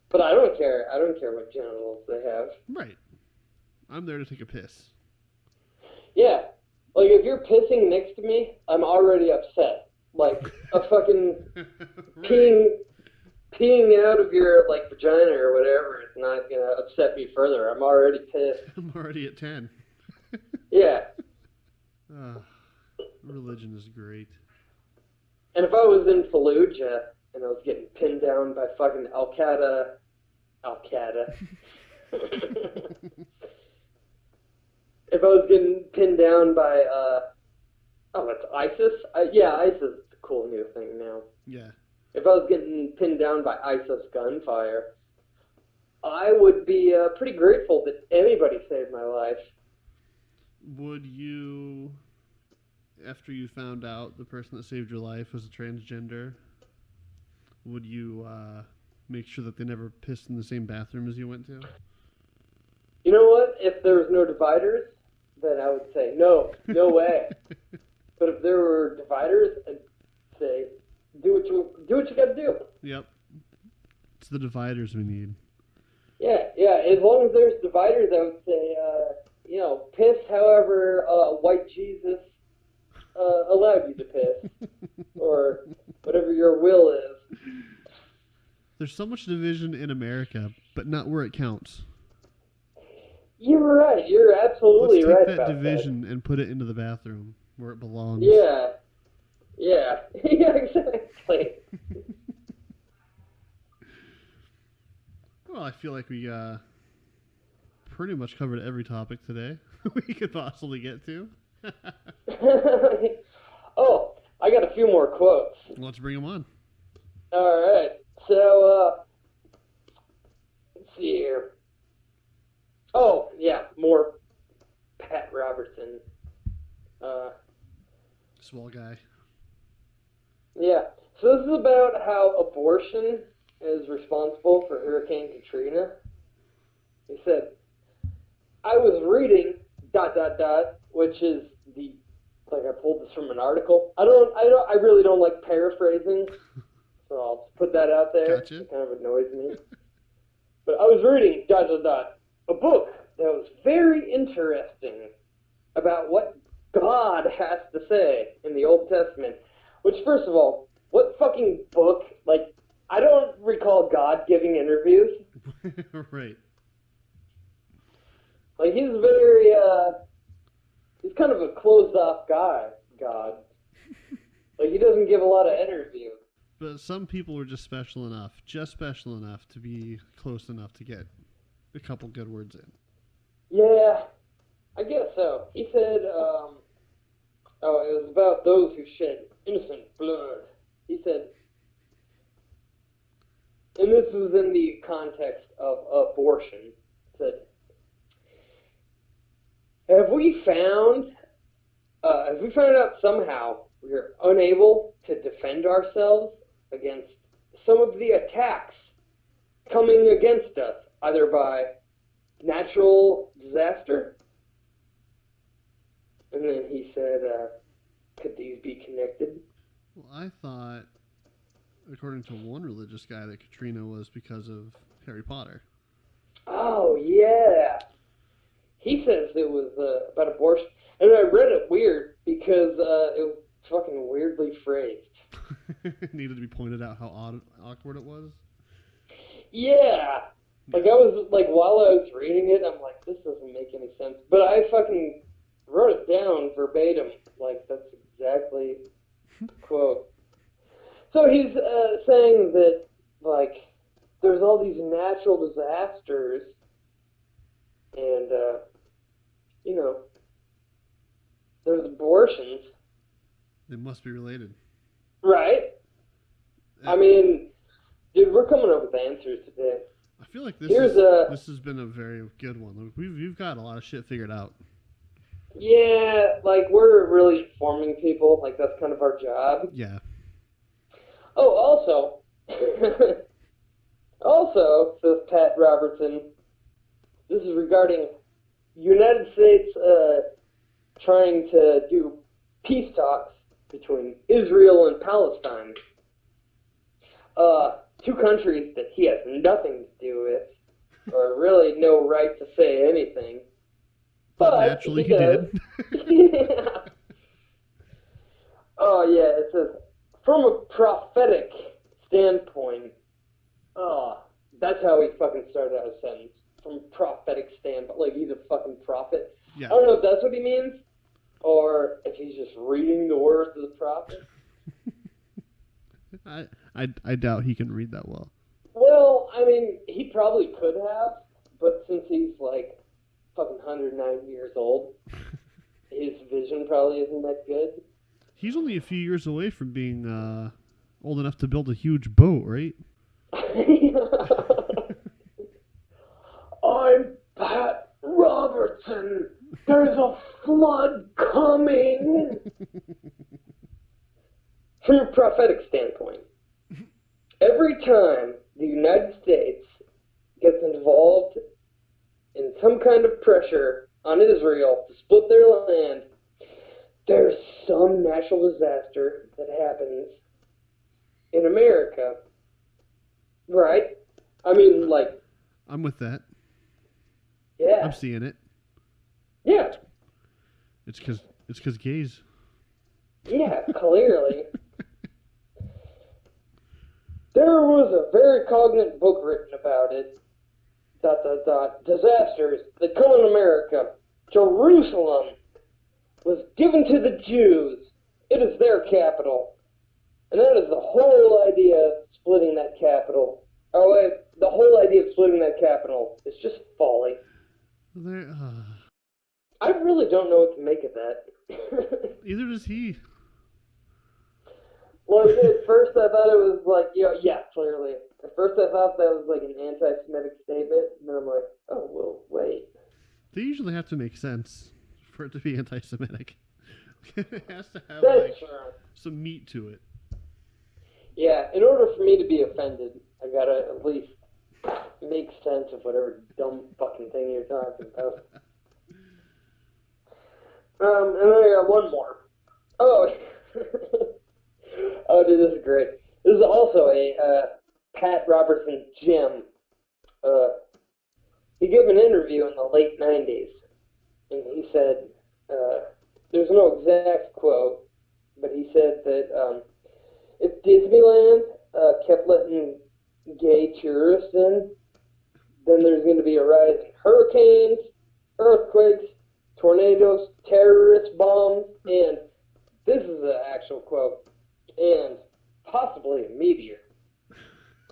Speaker 2: But I don't care. I don't care what genitals they have.
Speaker 1: Right. I'm there to take a piss.
Speaker 2: Yeah. Like, if you're pissing next to me, I'm already upset. Like, a fucking peeing out of your, like, vagina or whatever is not going to upset me further. I'm already pissed.
Speaker 1: I'm already at 10.
Speaker 2: Yeah.
Speaker 1: Religion is great.
Speaker 2: And if I was in Fallujah and I was getting pinned down by fucking Al-Qaeda. If I was getting pinned down by, that's ISIS? Yeah, ISIS is a cool new thing now.
Speaker 1: Yeah.
Speaker 2: If I was getting pinned down by ISIS gunfire, I would be pretty grateful that anybody saved my life.
Speaker 1: Would you, after you found out the person that saved your life was a transgender, would you make sure that they never pissed in the same bathroom as you went to?
Speaker 2: You know what? If there was no dividers, then I would say, no way. But if there were dividers, I'd say, do what you got to do.
Speaker 1: Yep. It's the dividers we need.
Speaker 2: Yeah. As long as there's dividers, I would say, piss however white Jesus allowed you to piss. Or whatever your will is.
Speaker 1: There's so much division in America, but not where it counts.
Speaker 2: You're right. You're absolutely right about that.
Speaker 1: Let's take that division and put it into the bathroom where it belongs.
Speaker 2: Yeah. Yeah, exactly.
Speaker 1: Well, I feel like we pretty much covered every topic today we could possibly get to.
Speaker 2: Oh, I got a few more quotes.
Speaker 1: Let's bring them on.
Speaker 2: All right. So, let's see here. Oh, yeah, more Pat Robertson.
Speaker 1: Swell guy.
Speaker 2: Yeah. So this is about how abortion is responsible for Hurricane Katrina. He said, I was reading ... which is the, like, I pulled this from an article. I really don't like paraphrasing, so I'll just put that out there.
Speaker 1: Gotcha.
Speaker 2: It kind of annoys me. But I was reading ... a book that was very interesting about what God has to say in the Old Testament. Which, first of all, what fucking book? Like, I don't recall God giving interviews.
Speaker 1: Right.
Speaker 2: Like, he's very, he's kind of a closed-off guy, God. Like, he doesn't give a lot of interviews.
Speaker 1: But some people were just special enough to be close enough to get a couple good words in.
Speaker 2: Yeah, I guess so. He said, it was about those who shed innocent blood. He said, and this was in the context of abortion, said, have we found out somehow we are unable to defend ourselves against some of the attacks coming against us, either by natural disaster? And then he said, could these be connected?
Speaker 1: Well, I thought, according to one religious guy, that Katrina was because of Harry Potter.
Speaker 2: Oh, yeah. He says it was about abortion. And I read it weird because it was fucking weirdly phrased.
Speaker 1: It needed to be pointed out how awkward it was.
Speaker 2: Yeah. Like, I was, like, while I was reading it, I'm like, this doesn't make any sense. But I fucking wrote it down verbatim. Like, that's exactly quote. So he's saying that, like, there's all these natural disasters, and, you know, there's abortions.
Speaker 1: They must be related.
Speaker 2: Right? I mean, dude, we're coming up with answers today.
Speaker 1: I feel like this has been a very good one. We've got a lot of shit figured out.
Speaker 2: Yeah, like, we're really informing people. Like, that's kind of our job.
Speaker 1: Yeah.
Speaker 2: Oh, also, says Pat Robertson, this is regarding United States trying to do peace talks between Israel and Palestine. Two countries that he has nothing to do with, or really no right to say anything.
Speaker 1: But naturally he did.
Speaker 2: Yeah. Oh, yeah, it says, from a prophetic standpoint, that's how he fucking started out his sentence. From a prophetic standpoint, like he's a fucking prophet.
Speaker 1: Yeah.
Speaker 2: I don't know if that's what he means, or if he's just reading the words of the prophet.
Speaker 1: I doubt he can read that well.
Speaker 2: Well, I mean, he probably could have, but since he's like fucking 109 years old, his vision probably isn't that good.
Speaker 1: He's only a few years away from being old enough to build a huge boat, right?
Speaker 2: I'm Pat Robertson. There's a flood coming. From a prophetic standpoint, every time the United States gets involved in some kind of pressure on Israel to split their land, there's some natural disaster that happens in America. Right? I mean, like...
Speaker 1: I'm with that.
Speaker 2: Yeah.
Speaker 1: I'm seeing it.
Speaker 2: Yeah.
Speaker 1: It's because gays.
Speaker 2: Yeah, clearly. There was a very cognate book written about it. ... Disasters that come in America. Jerusalem was given to the Jews. It is their capital. And that is the whole idea of splitting that capital. Oh, wait, the whole idea of splitting that capital is just folly. I really don't know what to make of that.
Speaker 1: Either does he.
Speaker 2: Well, at first I thought it was like, yeah, clearly. At first I thought that was like an anti-Semitic statement, and then I'm like, oh, well, wait.
Speaker 1: They usually have to make sense for it to be anti-Semitic. It has to have some meat to it.
Speaker 2: Yeah, in order for me to be offended, I gotta at least make sense of whatever dumb fucking thing you're talking about. And then I got one more. Oh, oh, dude, this is great. This is also a Pat Robertson gem. He gave an interview in the late 90s, and he said, there's no exact quote, but he said that if Disneyland kept letting gay tourists in, then there's going to be a rise in hurricanes, earthquakes, tornadoes, terrorist bombs, and this is the actual quote, and possibly a meteor,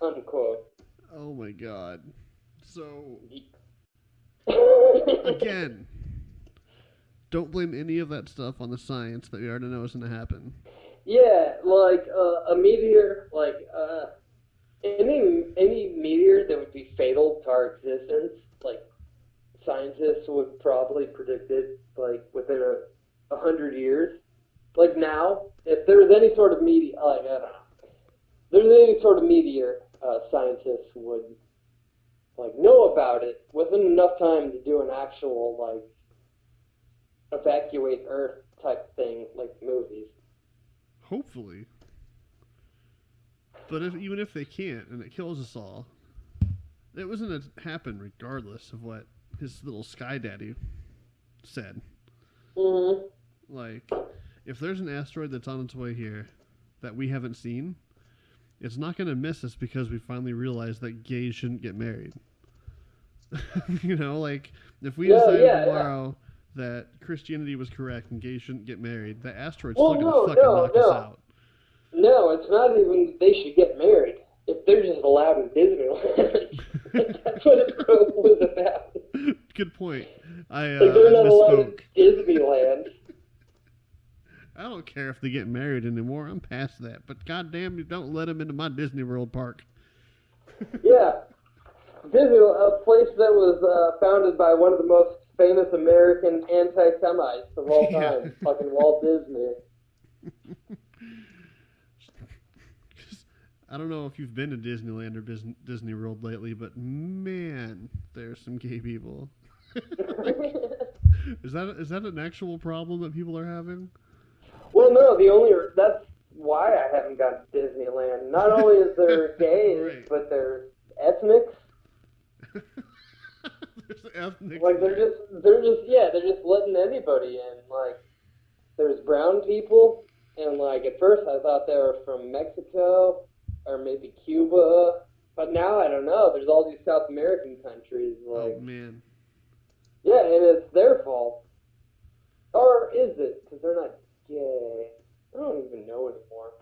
Speaker 2: unquote.
Speaker 1: Oh my God. So, again, don't blame any of that stuff on the science that we already know is going to happen.
Speaker 2: Yeah, like a meteor, like any meteor that would be fatal to our existence, like scientists would probably predict it like within 100 years. Like now, if there was any sort of meteor, like I don't know, if there's any sort of meteor, scientists would like know about it within enough time to do an actual like evacuate Earth type thing, like movies.
Speaker 1: Hopefully. But even if they can't and it kills us all, it was going to happen regardless of what his little sky daddy said.
Speaker 2: Mm-hmm.
Speaker 1: Like, if there's an asteroid that's on its way here that we haven't seen, it's not going to miss us because we finally realized that gays shouldn't get married. You know, like, if we decided tomorrow that Christianity was correct and gays shouldn't get married, the asteroid's still going to fucking knock us out.
Speaker 2: No, it's not even they should get married. If they're just allowed in Disneyland. That's what it was about.
Speaker 1: Good point.
Speaker 2: Like they're not allowed in Disneyland.
Speaker 1: I don't care if they get married anymore. I'm past that. But goddamn, you don't let them into my Disney World park.
Speaker 2: Yeah. Disney, a place that was founded by one of the most famous American anti-Semites of all time. Fucking Walt Disney.
Speaker 1: I don't know if you've been to Disneyland or Disney World lately, but man, there's some gay people. Is that an actual problem that people are having?
Speaker 2: Well, no. That's why I haven't gone to Disneyland. Not only is there gays, right, but there's ethnics.
Speaker 1: There's ethnics.
Speaker 2: Like they're just letting anybody in. Like there's brown people, and like at first I thought they were from Mexico. Or maybe Cuba, but now I don't know. There's all these South American countries. Like,
Speaker 1: oh man.
Speaker 2: Yeah, and it's their fault, or is it? Because they're not gay. I don't even know anymore.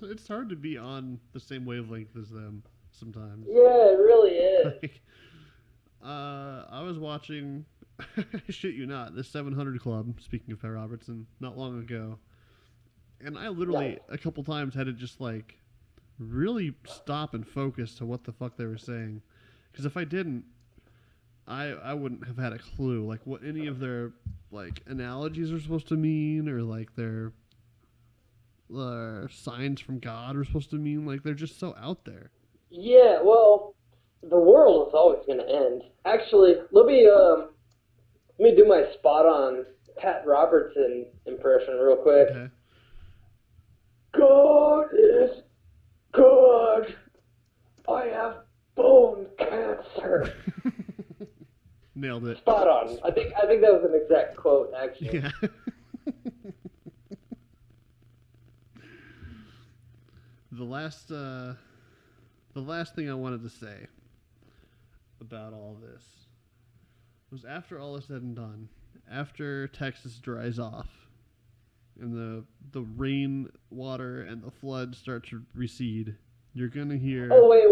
Speaker 1: It's hard to be on the same wavelength as them sometimes.
Speaker 2: Yeah, it really is.
Speaker 1: Like, I was watching, I shit you not, the 700 Club. Speaking of Pat Robertson, not long ago. And I literally, a couple times, had to just, like, really stop and focus to what the fuck they were saying. Because if I didn't, I wouldn't have had a clue, like, what any of their, like, analogies are supposed to mean, or, like, their signs from God are supposed to mean. Like, they're just so out there.
Speaker 2: Yeah, well, the world is always going to end. Actually, let me do my spot-on Pat Robertson impression real quick.
Speaker 1: Okay.
Speaker 2: God is good. I have bone cancer.
Speaker 1: Nailed it.
Speaker 2: Spot on. I think that was an exact quote, actually.
Speaker 1: Yeah. The last thing I wanted to say about all this was after all is said and done, after Texas dries off, and the rain water and the floods start to recede, you're gonna hear.
Speaker 2: Oh wait!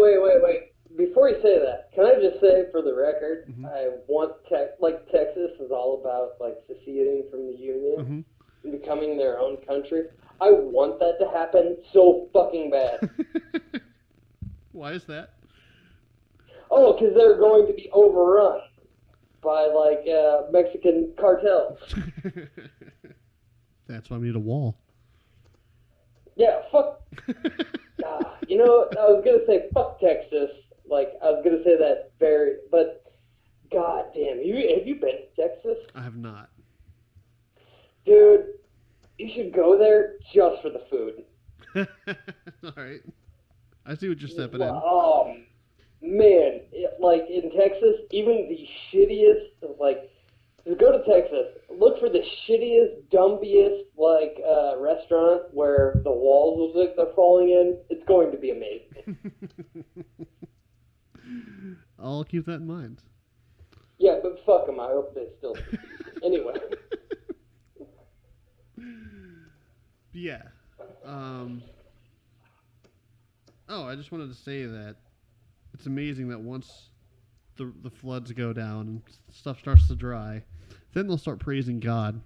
Speaker 2: Before you say that, can I just say for the record,
Speaker 1: mm-hmm.
Speaker 2: I want Texas is all about like seceding from the Union
Speaker 1: mm-hmm.
Speaker 2: and becoming their own country. I want that to happen so fucking bad.
Speaker 1: Why is that?
Speaker 2: Oh, because they're going to be overrun by like Mexican cartels.
Speaker 1: That's why we need a wall.
Speaker 2: Yeah, fuck. You know, I was going to say fuck Texas. Like, I was going to say that but god damn, have you been to Texas?
Speaker 1: I have not.
Speaker 2: Dude, you should go there just for the food.
Speaker 1: All right. I see what you're stepping in.
Speaker 2: Oh, man. Like, in Texas, even the shittiest, like, just go to Texas. Look for the shittiest, dumpiest, like, restaurant where the walls look like they're falling in. It's going to be amazing.
Speaker 1: I'll keep that in mind.
Speaker 2: Yeah, but fuck them. I hope they still anyway.
Speaker 1: Yeah. I just wanted to say that it's amazing that once the floods go down and stuff starts to dry, then they'll start praising God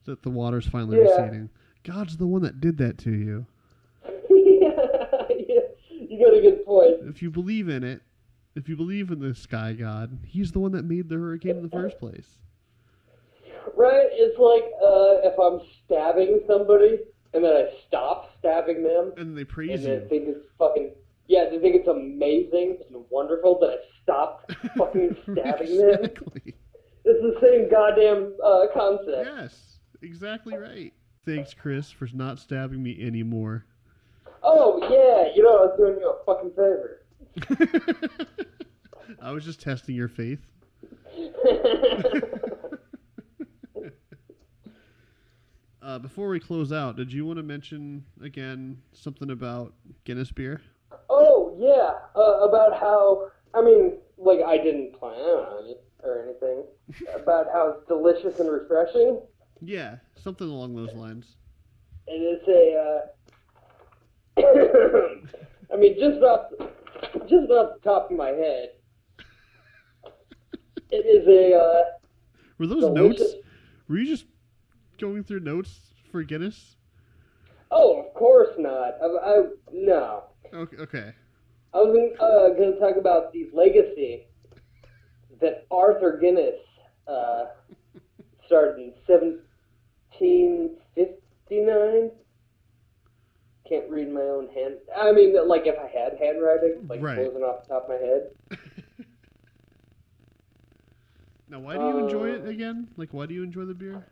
Speaker 1: that the water's finally receding. God's the one that did that to you.
Speaker 2: Yeah, you got a good point.
Speaker 1: If you believe in it, If you believe in the sky god, he's the one that made the hurricane in the first place.
Speaker 2: Right? It's like if I'm stabbing somebody and then I stop stabbing them.
Speaker 1: And they praise
Speaker 2: and
Speaker 1: you.
Speaker 2: they think it's fucking... Yeah, they think it's amazing and wonderful that I stopped fucking stabbing them.
Speaker 1: Exactly.
Speaker 2: It's the same goddamn concept.
Speaker 1: Yes, exactly right. Thanks, Chris, for not stabbing me anymore.
Speaker 2: Oh, yeah, you know, I was doing you a fucking favor.
Speaker 1: I was just testing your faith. Before we close out, did you want to mention, again, something about Guinness beer?
Speaker 2: Oh, yeah, about how, I mean, like, I didn't plan on it or anything, about how it's delicious and refreshing.
Speaker 1: Yeah, something along those lines.
Speaker 2: And it's a, I mean, just off the top of my head, it is a,
Speaker 1: Were those
Speaker 2: delicious...
Speaker 1: notes? Were you just going through notes for Guinness?
Speaker 2: Oh, of course not. No.
Speaker 1: Okay.
Speaker 2: I was going to talk about the legacy that Arthur Guinness started in 1759. Can't read my own hand. I mean, like if I had handwriting, like
Speaker 1: right.
Speaker 2: It wasn't off the top of my head.
Speaker 1: Now, why do you enjoy it again? Like, why do you enjoy the beer?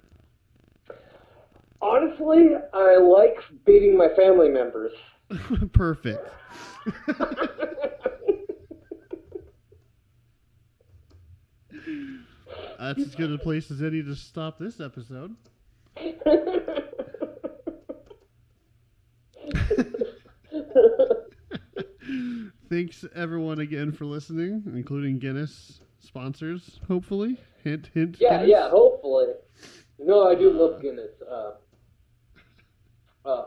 Speaker 2: Honestly, I like beating my family members.
Speaker 1: Perfect. That's as good a place as any to stop this episode. Thanks, everyone, again for listening, including Guinness sponsors, hopefully. Hint, hint,
Speaker 2: Yeah,
Speaker 1: Guinness.
Speaker 2: yeah, hopefully. No, I do love Guinness.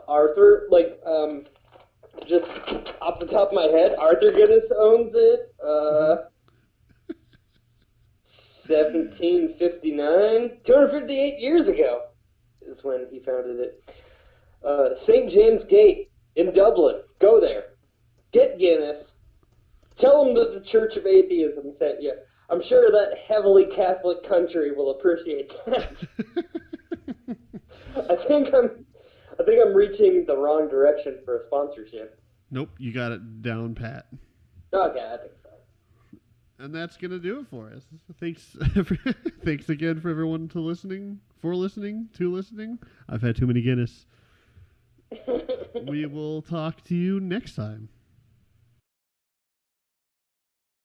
Speaker 2: Arthur, like, just off the top of my head, Arthur Guinness owns it. 1759, 258 years ago is when he founded it. St. James Gate in Dublin. Go there. Get Guinness. Tell them that the Church of Atheism sent you. I'm sure that heavily Catholic country will appreciate that. I think I'm reaching the wrong direction for a sponsorship.
Speaker 1: Nope, you got it down pat.
Speaker 2: Okay, I think so.
Speaker 1: And that's going to do it for us. Thanks thanks again for everyone listening. I've had too many Guinness. We will talk to you next time.